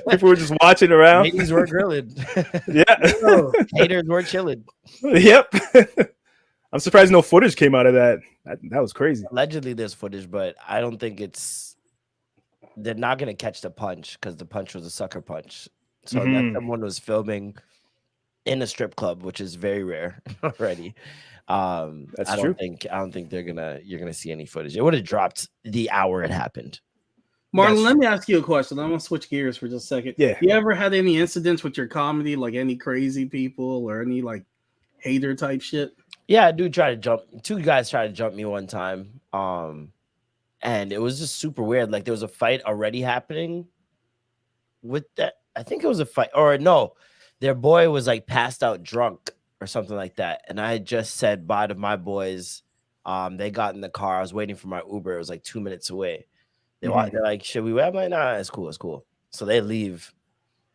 People were just watching around. Ladies were grilling. Yeah. Haters were chilling. Yep. I'm surprised no footage came out of that. That was crazy. Allegedly there's footage, but I don't think they're not gonna catch the punch because the punch was a sucker punch. So that someone was filming in a strip club, which is very rare already. That's I true. don't think you're gonna see any footage. It would have dropped the hour it happened. Marlon, let me ask you a question. I'm gonna switch gears for just a second. Yeah. You ever had any incidents with your comedy, like any crazy people or any like hater type shit? Yeah, I do try to jump. Two guys tried to jump me one time. And it was just super weird. Like there was a fight already happening with that. I think it was a fight, or no, their boy was like passed out drunk or something like that. And I had just said bye to my boys. They got in the car. I was waiting for my Uber. It was like 2 minutes away. They're like, should we wait? I'm like, nah, it's cool, it's cool. So they leave.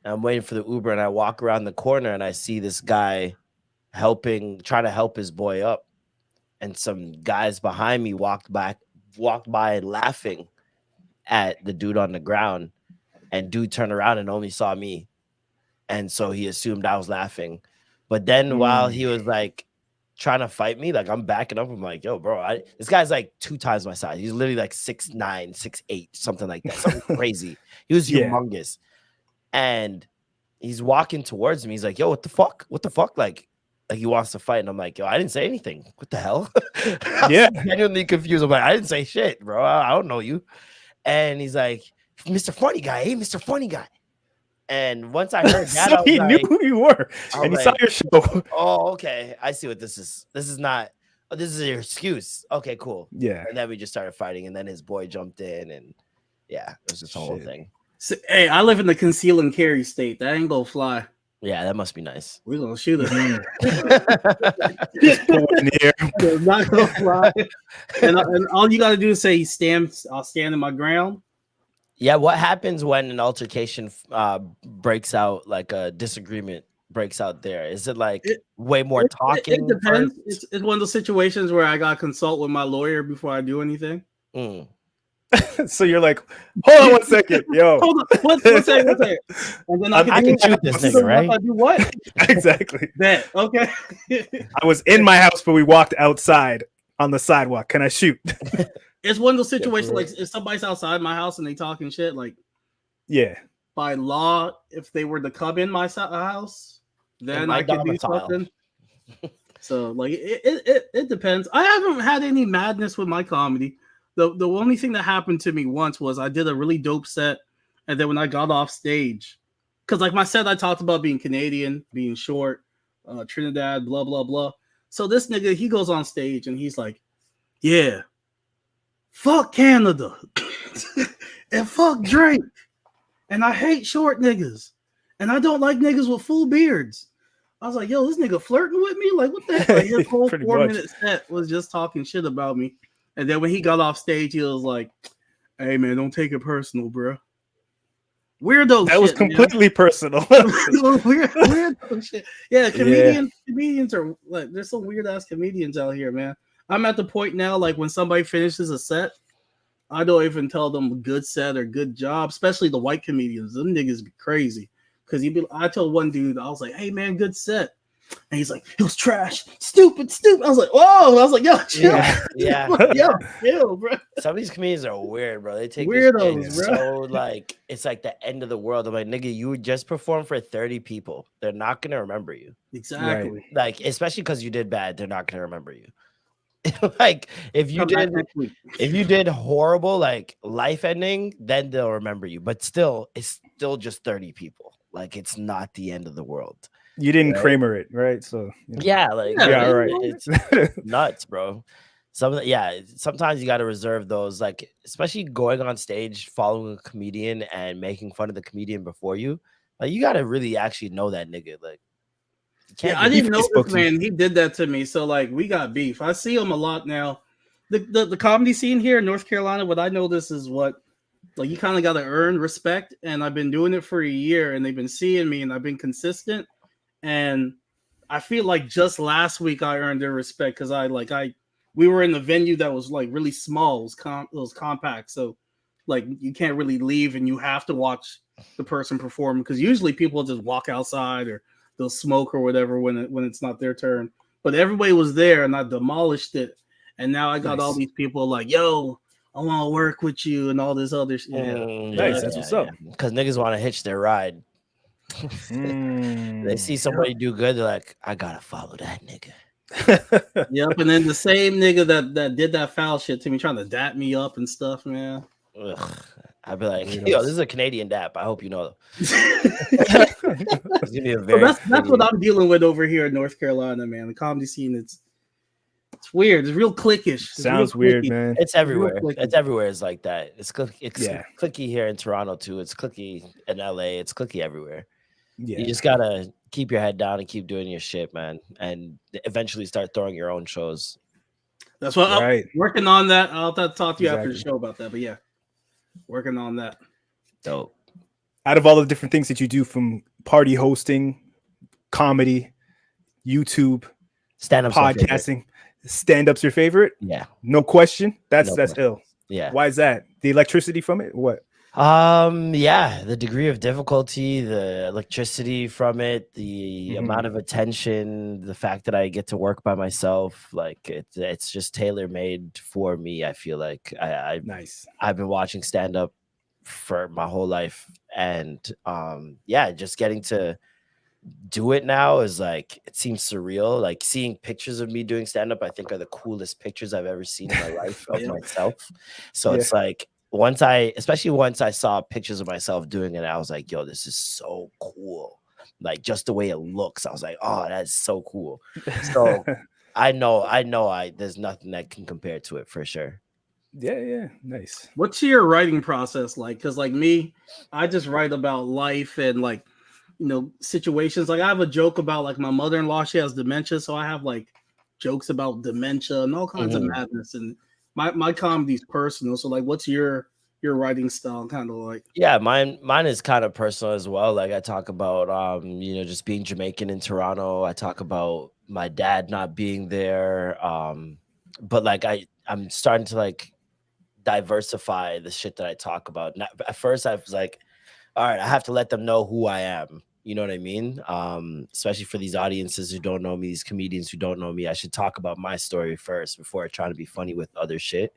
And I'm waiting for the Uber, and I walk around the corner and I see this guy trying to help his boy up. And some guys behind me walked by laughing at the dude on the ground, and dude turned around and only saw me, and so he assumed I was laughing. But then while he was like trying to fight me, like I'm backing up, I'm like, yo bro, this guy's like 2 times my size. He's literally like 6'9", 6'8", something like that, something crazy. He was humongous. And he's walking towards me. He's like, yo, what the fuck, like he wants to fight. And I'm like, yo, I didn't say anything. What the hell? Yeah. Genuinely confused. I'm like, I didn't say shit, bro. I don't know you. And he's like, Mr. Funny Guy. Hey, Mr. Funny Guy. And once I heard that, so he knew who you were. And he saw your show. Oh, okay. I see what this is. This is not, this is your excuse. Okay, cool. Yeah. And then we just started fighting. And then his boy jumped in. And yeah, it was this whole thing. So, hey, I live in the conceal and carry state. That ain't gonna fly. Yeah, that must be nice. We're gonna shoot him. Not gonna fly. And all you gotta do is say, I'll stand in my ground. Yeah, what happens when an altercation breaks out, like a disagreement breaks out there? Is it like way more talking? It depends. It's one of those situations where I gotta consult with my lawyer before I do anything. So you're like, hold on 1 second, yo. Hold on, one second. And then I can shoot this nigga, right? I do what? Exactly. Bet. Okay. I was in my house, but we walked outside on the sidewalk. Can I shoot? It's one of those situations like if somebody's outside my house and they talking shit, like by law, if they were to come in my house, then I could do something. So like it depends. I haven't had any madness with my comedy. The only thing that happened to me once was I did a really dope set, and then when I got off stage, because like my set, I talked about being Canadian, being short, Trinidad, blah blah blah. So this nigga, he goes on stage and he's like, "Yeah, fuck Canada, and fuck Drake, and I hate short niggas, and I don't like niggas with full beards." I was like, "Yo, this nigga flirting with me? Like what the heck?" Like, his whole 4-minute set was just talking shit about me. And then when he got off stage, he was like, "Hey man, don't take it personal, bro." Weirdo. That was completely personal. Weirdo shit. Yeah, comedians are like, there's some weird ass comedians out here, man. I'm at the point now, like when somebody finishes a set, I don't even tell them good set or good job, especially the white comedians. Them niggas be crazy. Because I told one dude, I was like, "Hey man, good set." And he's like, "It was trash, stupid." I was like, "Whoa!" I was like, "Yo, chill, chill, bro." Some of these comedians are weird, bro. They take weirdos, bro. So like it's like the end of the world. I'm like, nigga, you just performed for 30 people. They're not gonna remember you. Exactly. Right. Like, especially because you did bad, they're not gonna remember you. Like if you did horrible, like life ending, then they'll remember you. But still, it's still just 30 people. Like it's not the end of the world. You didn't Kramer it, right? So right. It's nuts, bro. Sometimes you got to reserve those, like especially going on stage, following a comedian and making fun of the comedian before you. Like you got to really actually know that nigga. Like, I didn't know this man. He did that to me. So like we got beef. I see him a lot now. The comedy scene here in North Carolina. What I notice is what like you kind of got to earn respect, and I've been doing it for a year, and they've been seeing me, and I've been consistent. And I feel like just last week I earned their respect because we were in the venue that was like really small. It was compact, so like you can't really leave and you have to watch the person perform because usually people just walk outside or they'll smoke or whatever when it's not their turn. But everybody was there and I demolished it, and now I got all these people like, "Yo, I want to work with you," and all this other shit. Nice, that's what's up. Because niggas want to hitch their ride. They see somebody do good, they're like, I gotta follow that nigga. Yep, and then the same nigga that did that foul shit to me, trying to dap me up and stuff, man. Ugh. I'd be like, yo, this is a Canadian dap. I hope you know. It's gonna be a very that's what I'm dealing with over here in North Carolina, man. The comedy scene, it's weird. It's real cliquish. Sounds weird, man. It's everywhere. It's everywhere. It's like that. It's clicky here in Toronto too. It's clicky in LA. It's clicky everywhere. Yeah. You just gotta keep your head down and keep doing your shit, man, and eventually start throwing your own shows. That's what I'm working on. That I'll talk to you after the show about that. But yeah, working on that. Dope. Out of all the different things that you do, from party hosting, comedy, YouTube, stand-up, podcasting, stand-up's your favorite? Yeah, no question. That's ill. Yeah. Why is that? The electricity from it? What? Yeah, the degree of difficulty, the electricity from it, the amount of attention, the fact that I get to work by myself, like it's just tailor-made for me. I feel like I've been watching stand-up for my whole life, and just getting to do it now is like, it seems surreal. Like seeing pictures of me doing stand-up, I think are the coolest pictures I've ever seen in my life of myself. So it's like, especially once I saw pictures of myself doing it, I was like, yo, this is so cool. Like just the way it looks, I was like, oh, that's so cool. So I know there's nothing that can compare to it for sure. Yeah, nice. What's your writing process like? Because like me, I just write about life and like, situations. Like I have a joke about like my mother-in-law, she has dementia, so I have like jokes about dementia and all kinds of madness, and my comedy's personal. So like, what's your writing style kind of like? Yeah, mine is kind of personal as well. Like I talk about just being Jamaican in Toronto. I talk about my dad not being there. But like I'm starting to like diversify the shit that I talk about. At first I was like, all right, I have to let them know who I am. You know what I mean? Especially for these audiences who don't know me, these comedians who don't know me, I should talk about my story first before I try to be funny with other shit.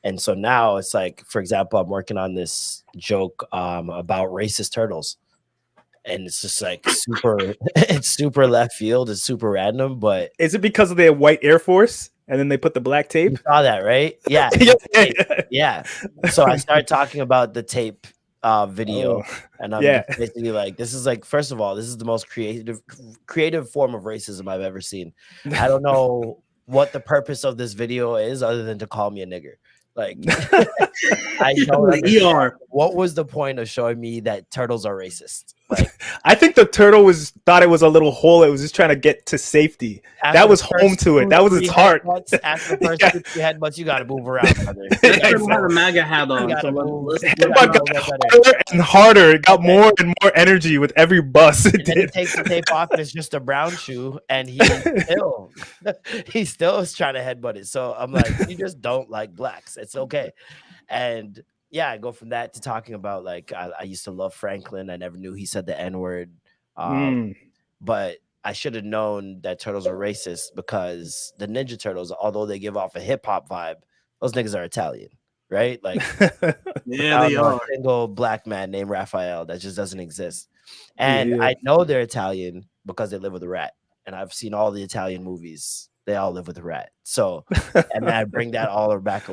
And so now it's like, for example, I'm working on this joke about racist turtles. And it's just like it's super left field. It's super random, but is it because of their white Air Force and then they put the black tape? You saw that, right? Yeah. Yeah. So I started talking about the tape video, and I'm basically like, this is like, first of all, this is the most creative form of racism I've ever seen. I don't know what the purpose of this video is other than to call me a nigger. Like I don't understand. What was the point of showing me that turtles are racist? Like, I think the turtle thought it was a little hole. It was just trying to get to safety. That was home to it. That was its heart. After the first 2 headbutts, you got to move around. That turtle had a MAGA hat on. Headbutt got harder and harder. It got more and more energy with every bus. And then he takes the tape off, and it's just a brown shoe, and he still is trying to headbutt it. So I'm like, you just don't like blacks. It's okay. And yeah, I go from that to talking about like I used to love Franklin. I never knew he said the N-word. But I should have known that turtles are racist because the Ninja Turtles, although they give off a hip-hop vibe, those niggas are Italian, right? Like yeah, they are. A single black man named Raphael that just doesn't exist. And I know they're Italian because they live with a rat. And I've seen all the Italian movies. They all live with a rat. So, and then I bring that all back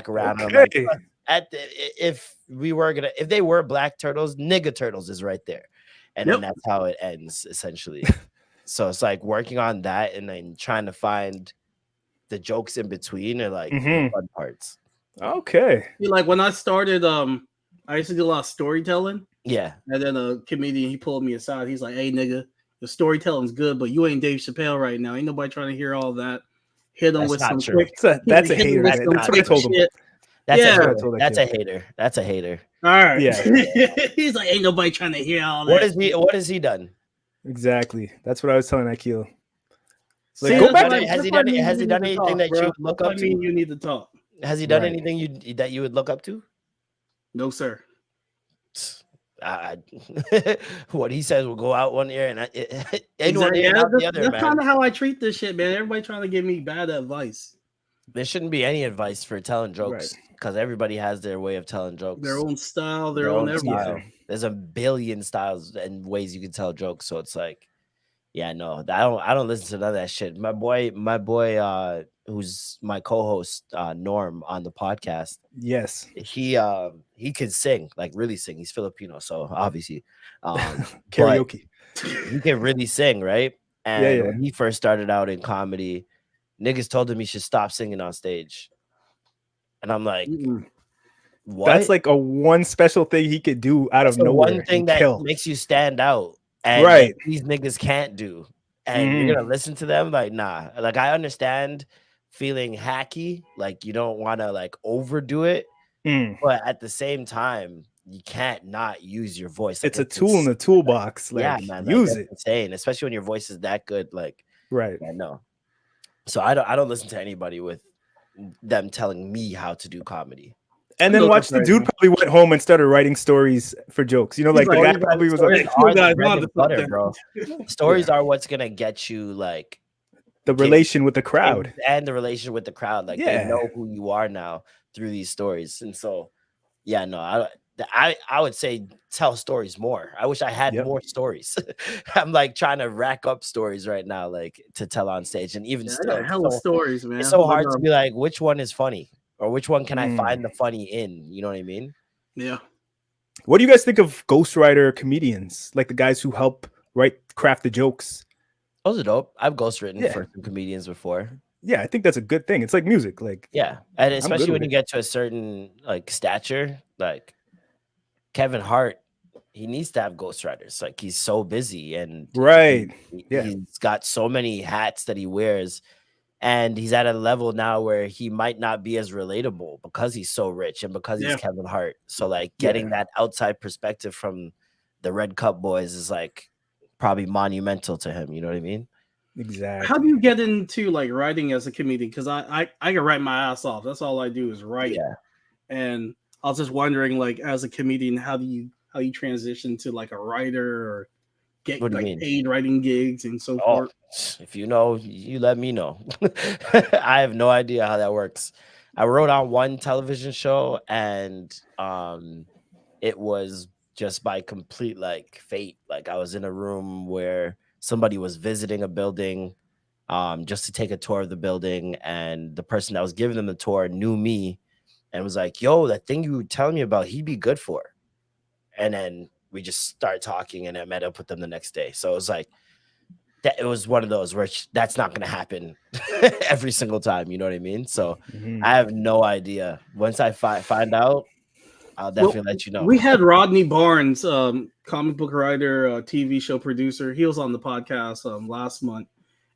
around. Okay. If they were black turtles, nigga turtles is right there. And then that's how it ends, essentially. So it's like working on that and then trying to find the jokes in between are like the fun parts. Okay. Like when I started, I used to do a lot of storytelling. Yeah. And then a comedian, he pulled me aside. He's like, hey, nigga, the storytelling's good, but you ain't Dave Chappelle right now. Ain't nobody trying to hear all that. Hit him with some quick. That's a hater. That's what I told him. That's a hater. That's a hater. All right. Yeah. He's like, ain't nobody trying to hear all that. What has he done? Exactly. That's what I was telling Akil. Like, go back. Has he done anything that you would look up to? You need to talk. Has he done anything that you would look up to? No, sir. What he says will go out one ear and exactly. Out the other. That's kind of how I treat this shit, man. Everybody trying to give me bad advice. There shouldn't be any advice for telling jokes because everybody has their way of telling jokes, their own style, their own everything. There's a billion styles and ways you can tell jokes. So it's like, yeah, no, I don't listen to none of that shit. My boy, who's my co-host, Norm on the podcast. Yes. He could sing, like really sing. He's Filipino, so obviously, Karaoke. He can really sing, right? And Yeah. when he first started out in comedy, niggas told him he should stop singing on stage. And I'm like, what? That's like a one special thing he could do out of nowhere. One thing that makes you stand out. And right. These niggas can't do. And you're gonna listen to them? Like, nah. Like, I understand feeling hacky, like you don't want to like overdo it, but at the same time, you can't not use your voice. Like, it's a tool in the toolbox. Like, yeah, man, use it. Insane, especially when your voice is that good. Like, right. Yeah, no. So I don't listen to anybody with them telling me how to do comedy. And then watch the dude probably went home and started writing stories for jokes. You know, like the guy probably was like, butter, bro. Stories are what's gonna get you like the relation with the crowd and the relation with the crowd. Like they know who you are now through these stories. And so, yeah, no, I would say tell stories more. I wish I had more stories. I'm like trying to rack up stories right now, like to tell on stage. And even still, hella stories, man. It's so hard to be like, which one is funny? Or which one can I find the funny in? You know what I mean? Yeah. What do you guys think of ghostwriter comedians? Like the guys who help craft the jokes? Those are dope. I've ghostwritten for some comedians before. Yeah, I think that's a good thing. It's like music. Like, yeah. And especially when you get to a certain like stature, like Kevin Hart, he needs to have ghostwriters. Like he's so busy and he's got so many hats that he wears. And he's at a level now where he might not be as relatable because he's so rich and because he's Kevin Hart. So like getting that outside perspective from the Red Cup boys is like probably monumental to him. You know what I mean? Exactly. How do you get into like writing as a comedian? Because I can write my ass off. That's all I do is write. Yeah. And I was just wondering, like, as a comedian, how do you transition to like a writer or get like paid writing gigs and so forth? If you know, you let me know. I have no idea how that works. I wrote on one television show and it was just by complete like fate. Like I was in a room where somebody was visiting a building just to take a tour of the building, and the person that was giving them the tour knew me and was like, yo, that thing you were telling me about, he'd be good for. And then we just started talking and I met up with them the next day. So it was like, it was one of those where that's not going to happen every single time. You know what I mean? So I have no idea. Once I find out, I'll definitely let you know. We had Rodney Barnes, comic book writer, TV show producer. He was on the podcast last month.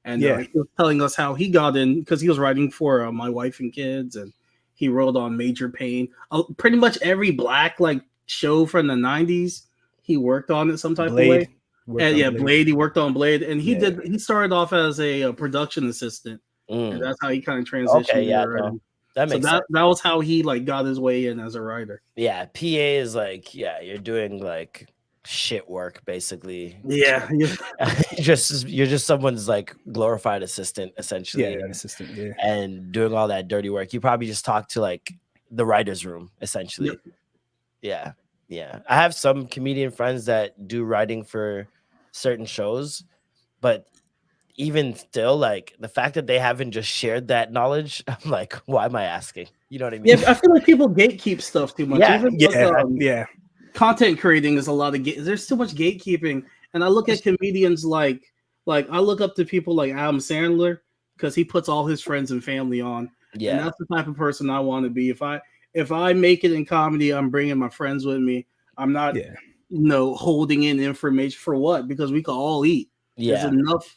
And he was telling us how he got in because he was writing for My Wife and Kids. And he wrote on Major Pain. Pretty much every black like show from the 90s, he worked on it some type of way. Blade. He worked on Blade, and he started off as a production assistant, and that's how he kind of transitioned. Okay, that makes sense. That was how he like got his way in as a writer. Yeah, PA is like you're doing like shit work basically. Yeah, you're just someone's like glorified assistant essentially. Yeah, an assistant. Yeah, and doing all that dirty work. You probably just talk to like the writer's room essentially. Yep. Yeah. I have some comedian friends that do writing for certain shows, but even still, like the fact that they haven't just shared that knowledge, I'm like, why am I asking? You know what I mean? Yeah, I feel like people gatekeep stuff too much. Content creating is a lot of there's too much gatekeeping, and I look at comedians like I look up to people like Adam Sandler because he puts all his friends and family on. Yeah, and that's the type of person I want to be. If I make it in comedy, I'm bringing my friends with me. I'm not, holding in information for what? Because we can all eat. Yeah,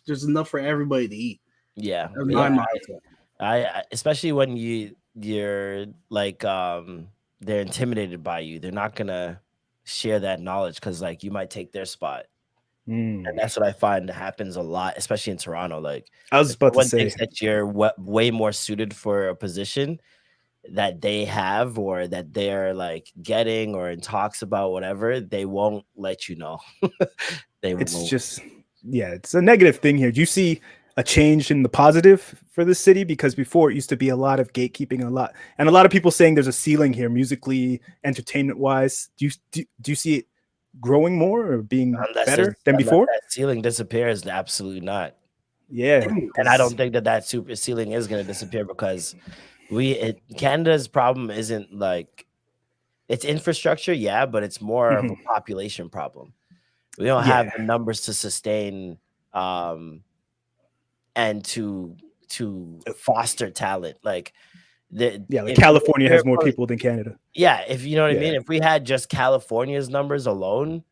there's enough for everybody to eat. Yeah, that's my mindset. I especially when you're like they're intimidated by you. They're not gonna share that knowledge because like you might take their spot. And that's what I find happens a lot, especially in Toronto. Like I was about to say, thinks that you're way more suited for a position that they have or that they're like getting or in talks about, whatever, they won't let you know. It's a negative thing here. Do you see a change in the positive for the city? Because before it used to be a lot of gatekeeping and a lot of people saying there's a ceiling here musically, entertainment wise. Do you see it growing more or being better than unless before? that ceiling disappears. Absolutely not. Yeah, And I don't think that super ceiling is going to disappear because Canada's problem isn't like it's infrastructure, yeah, but it's more of a population problem. We don't have the numbers to sustain and to foster talent. Like California has more people than Canada. Yeah, if you know what I mean. If we had just California's numbers alone,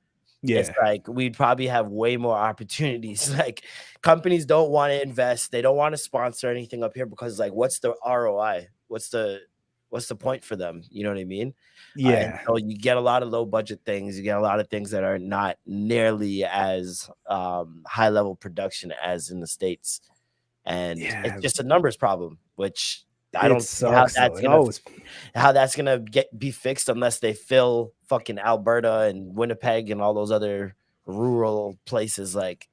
it's like we'd probably have way more opportunities. Like companies don't want to invest, they don't want to sponsor anything up here because like what's the ROI? What's the point for them? You know what I mean? And so you get a lot of low budget things, you get a lot of things that are not nearly as high level production as in the States. And it's just a numbers problem, which I don't see how that's gonna be fixed unless they fill fucking Alberta and Winnipeg and all those other rural places. Like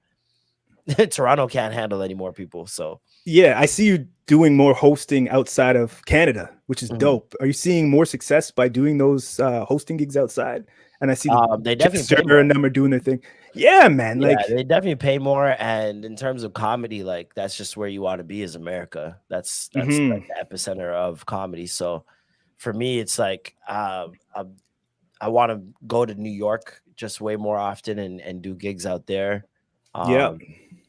Toronto can't handle any more people. So yeah, I see you doing more hosting outside of Canada, which is dope. Are you seeing more success by doing those hosting gigs outside? And I see they definitely pay more. And them are doing their thing. Yeah, man. Like they definitely pay more. And in terms of comedy, like that's just where you want to be, is America. That's like the epicenter of comedy. So for me, it's like I want to go to New York just way more often and do gigs out there.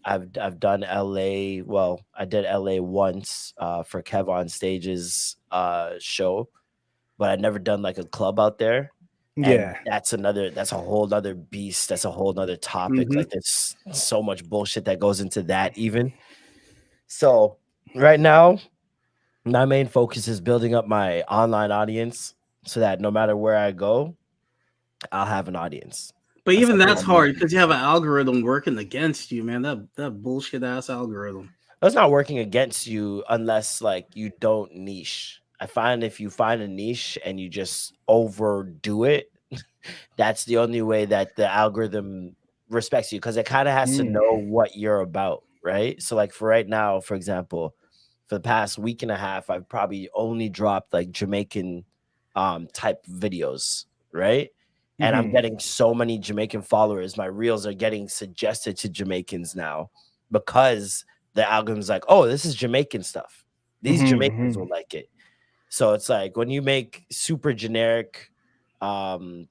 I've done LA. Well, I did LA once for Kev on Stage's show, but I'd never done like a club out there. And that's a whole other beast. That's a whole other topic. Like there's so much bullshit that goes into that even. So right now, my main focus is building up my online audience so that no matter where I go, I'll have an audience. But even that's hard because you have an algorithm working against you, man. That bullshit ass algorithm. That's not working against you unless like you don't niche. I find if you find a niche and you just overdo it, that's the only way that the algorithm respects you, because it kind of has to know what you're about, right? So like for right now, for example, for the past week and a half, I've probably only dropped like Jamaican type videos, right? And I'm getting so many Jamaican followers. My reels are getting suggested to Jamaicans now because the algorithm's like, oh, this is Jamaican stuff. These Jamaicans will like it. So it's like when you make super generic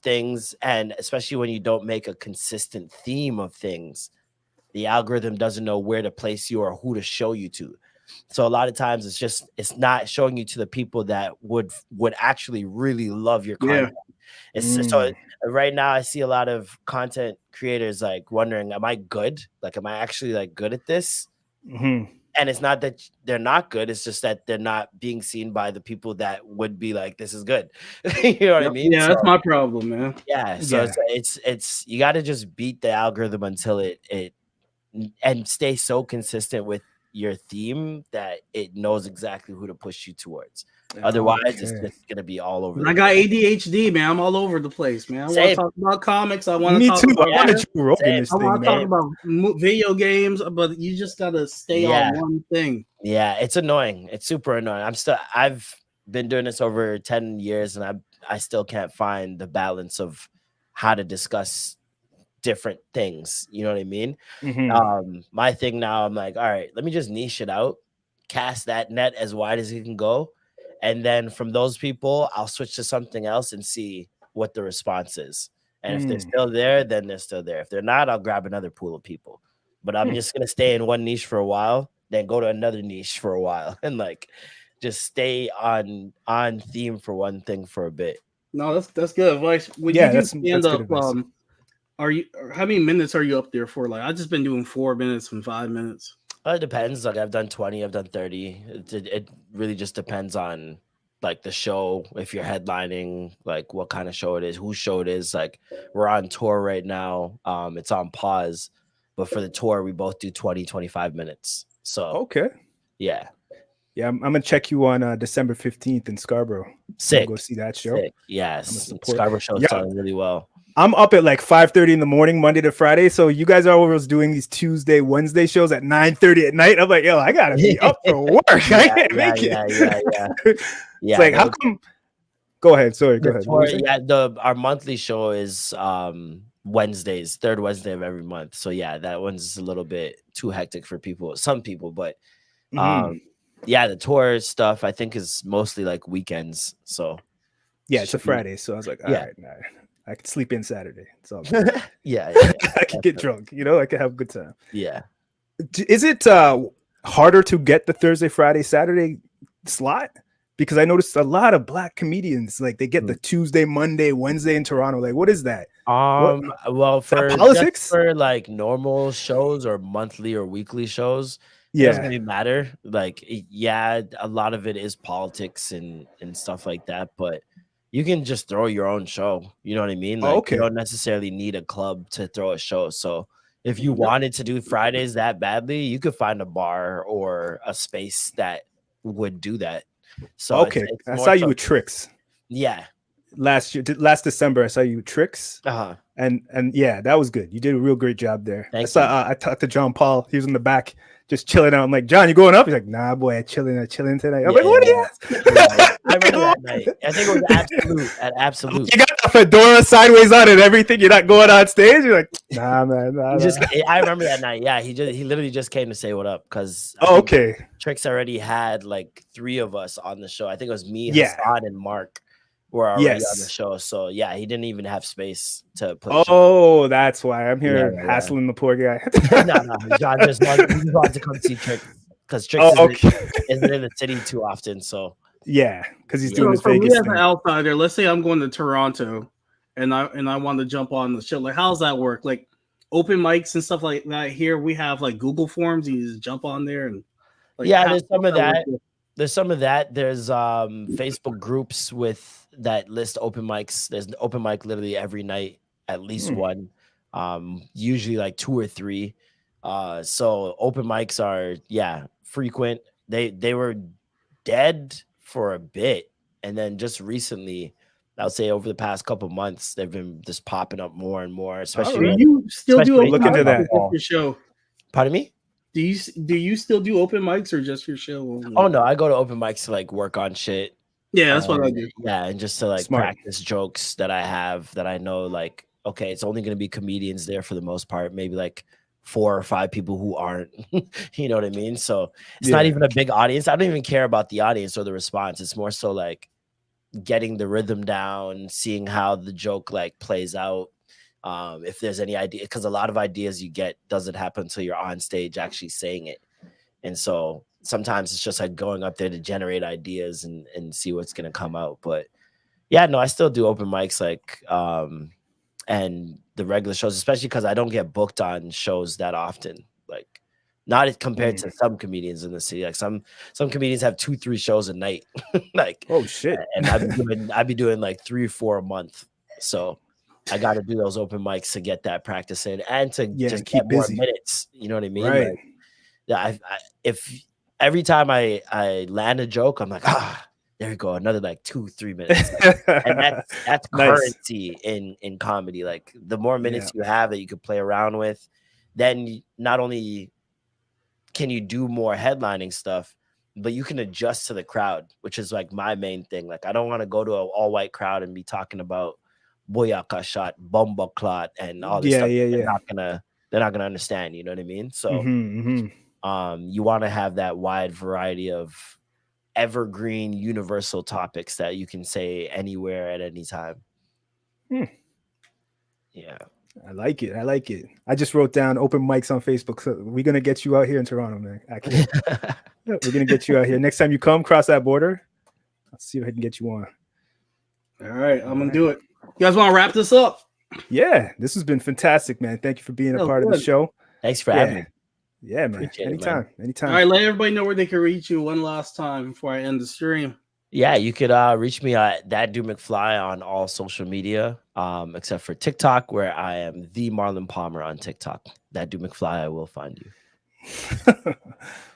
things, and especially when you don't make a consistent theme of things, the algorithm doesn't know where to place you or who to show you to. So a lot of times it's not showing you to the people that would actually really love your content. So right now I see a lot of content creators like wondering, am I good? Like, am I actually like good at this? And it's not that they're not good. It's just that they're not being seen by the people that would be like, this is good. You know what I mean? Yeah, that's my problem, man. Yeah. So it's you got to just beat the algorithm until it and stay so consistent with your theme that it knows exactly who to push you towards. Otherwise, it's just gonna be all over. I got ADHD, man. I'm all over the place, man. I want to talk about comics. I want to talk about. I want to talk about video games, but you just gotta stay on one thing. Yeah, it's annoying. It's super annoying. I've been doing this over 10 years, and I still can't find the balance of how to discuss different things. You know what I mean? My thing now, I'm like, all right, let me just niche it out, cast that net as wide as it can go. And then from those people, I'll switch to something else and see what the response is. And if they're still there, then they're still there. If they're not, I'll grab another pool of people. But I'm just going to stay in one niche for a while, then go to another niche for a while, and like just stay on theme for one thing for a bit. No, that's good advice. When you do stand up, how many minutes are you up there for? Like, I've just been doing 4 minutes and 5 minutes. It depends. Like I've done 20, I've done 30. It really just depends on like the show. If you're headlining, like what kind of show it is, whose show it is. Like we're on tour right now. It's on pause, but for the tour, we both do 20, 25 minutes. So yeah. I'm gonna check you on December 15th in Scarborough. Sick. Go see that show. Sick. Yes, Scarborough show is selling really well. I'm up at like 5:30 in the morning, Monday to Friday. So you guys are always doing these Tuesday, Wednesday shows at 9:30 at night. I'm like, yo, I gotta be up for work. I can't make it. It's like, how come? Go ahead. Sorry, go ahead. Our monthly show is Wednesdays, third Wednesday of every month. So yeah, that one's a little bit too hectic for some people, but yeah, the tour stuff I think is mostly like weekends. So yeah, it's a Friday, so I was like, all yeah. right, nah, I could sleep in Saturday. It's all yeah, good. yeah. I could get drunk, I could have a good time. Yeah. Is it harder to get the Thursday, Friday, Saturday slot? Because I noticed a lot of black comedians, like they get the Tuesday, Monday, Wednesday in Toronto. Like, what is that? Well, for politics, for like normal shows or monthly or weekly shows, it doesn't really matter. Like, yeah, a lot of it is politics and stuff like that, but you can just throw your own show. You know what I mean? Like, you don't necessarily need a club to throw a show. So if you wanted to do Fridays that badly, you could find a bar or a space that would do that. So it's I saw you with Tricks. Yeah. Last December, I saw you with Tricks. And yeah, that was good. You did a real great job there. I talked to John Paul. He was in the back just chilling out. I'm like, John, you going up? He's like, nah, boy, I'm chilling tonight. I'm like, what are you? I remember that night. I think it was Absolute. You got the fedora sideways on and everything. You're not going on stage. You're like, nah, man. I remember that night. Yeah, he literally just came to say what up because Tricks already had like 3 of us on the show. I think it was me, Hassan, and Mark were already on the show. So yeah, he didn't even have space to put. That's why I'm here hassling the poor guy. no, John just wanted to come see Tricks because Tricks isn't in the city too often. So yeah, because he's doing his Vegas me as thing. an outsider, let's say I'm going to Toronto and I want to jump on the show. Like, how's that work? Like open mics and stuff like that. Here we have like Google Forms. You just jump on there and there's some of that. There's some of that. There's Facebook groups that list open mics. There's an open mic literally every night, at least one. Usually like 2 or 3. So open mics are frequent. They were dead for a bit, and then just recently, I would say over the past couple months, they've been just popping up more and more. Especially you still do look into that your show. Pardon me? Do you still do open mics or just your show? Oh no, I go to open mics to like work on shit. Yeah, that's what I do. Yeah, and just to like practice jokes that I have that I know, like, okay, it's only going to be comedians there for the most part. Maybe like 4 or 5 people who aren't, you know what I mean? So it's not even a big audience. I don't even care about the audience or the response. It's more so like getting the rhythm down, seeing how the joke like plays out. If there's any idea, because a lot of ideas you get doesn't happen until you're on stage actually saying it. And so sometimes it's just like going up there to generate ideas and see what's going to come out. But yeah, no, I still do open mics like, and the regular shows, especially because I don't get booked on shows that often. Like, not compared to some comedians in the city. Like some comedians have 2-3 shows a night. Like, oh shit. And I'd be doing like 3 or 4 a month. So I got to do those open mics to get that practice in and to just keep more minutes. You know what I mean? Right. Like, if every time I land a joke, I'm like, there we go, another like 2-3 minutes. And that's currency in comedy. Like the more minutes you have that you could play around with, then not only can you do more headlining stuff, but you can adjust to the crowd, which is like my main thing. Like I don't want to go to an all-white crowd and be talking about boyaka shot, bomba clot, and all this stuff. They're not gonna understand, you know what I mean? So you want to have that wide variety of evergreen universal topics that you can say anywhere at any time. Yeah, I like it. I just wrote down open mics on Facebook, so we're gonna get you out here in Toronto, man. We're gonna get you out here next time you come cross that border. I'll see if I can get you on. All right, I'm gonna do it. You guys want to wrap this up? Yeah, this has been fantastic, man. Thank you for being a part of the show. Thanks for having me. Yeah, man. Anytime. All right, let everybody know where they can reach you one last time before I end the stream. Yeah, you could reach me at That Dude McFly on all social media, except for TikTok, where I am the Marlon Palmer on TikTok. That Dude McFly, I will find you.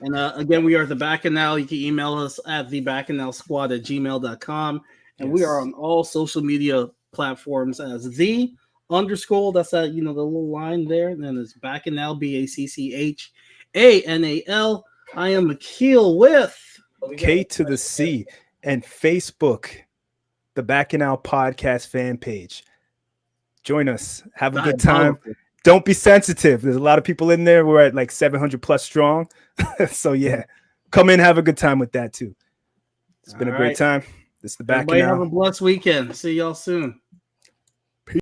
And again, we are the Bacchanal. You can email us at thebacchanalsquad@gmail.com. And we are on all social media platforms as _, that's that, the little line there. And then it's Bacchanal, BACCHANAL. I am Akil with K to the C, and Facebook, the Bacchanal podcast fan page. Join us. Have a good time. Don't be sensitive. There's a lot of people in there. We're at like 700 plus strong. So yeah, come in, have a good time with that too. It's been a great time. This is the back. Everybody have a blessed weekend. See y'all soon.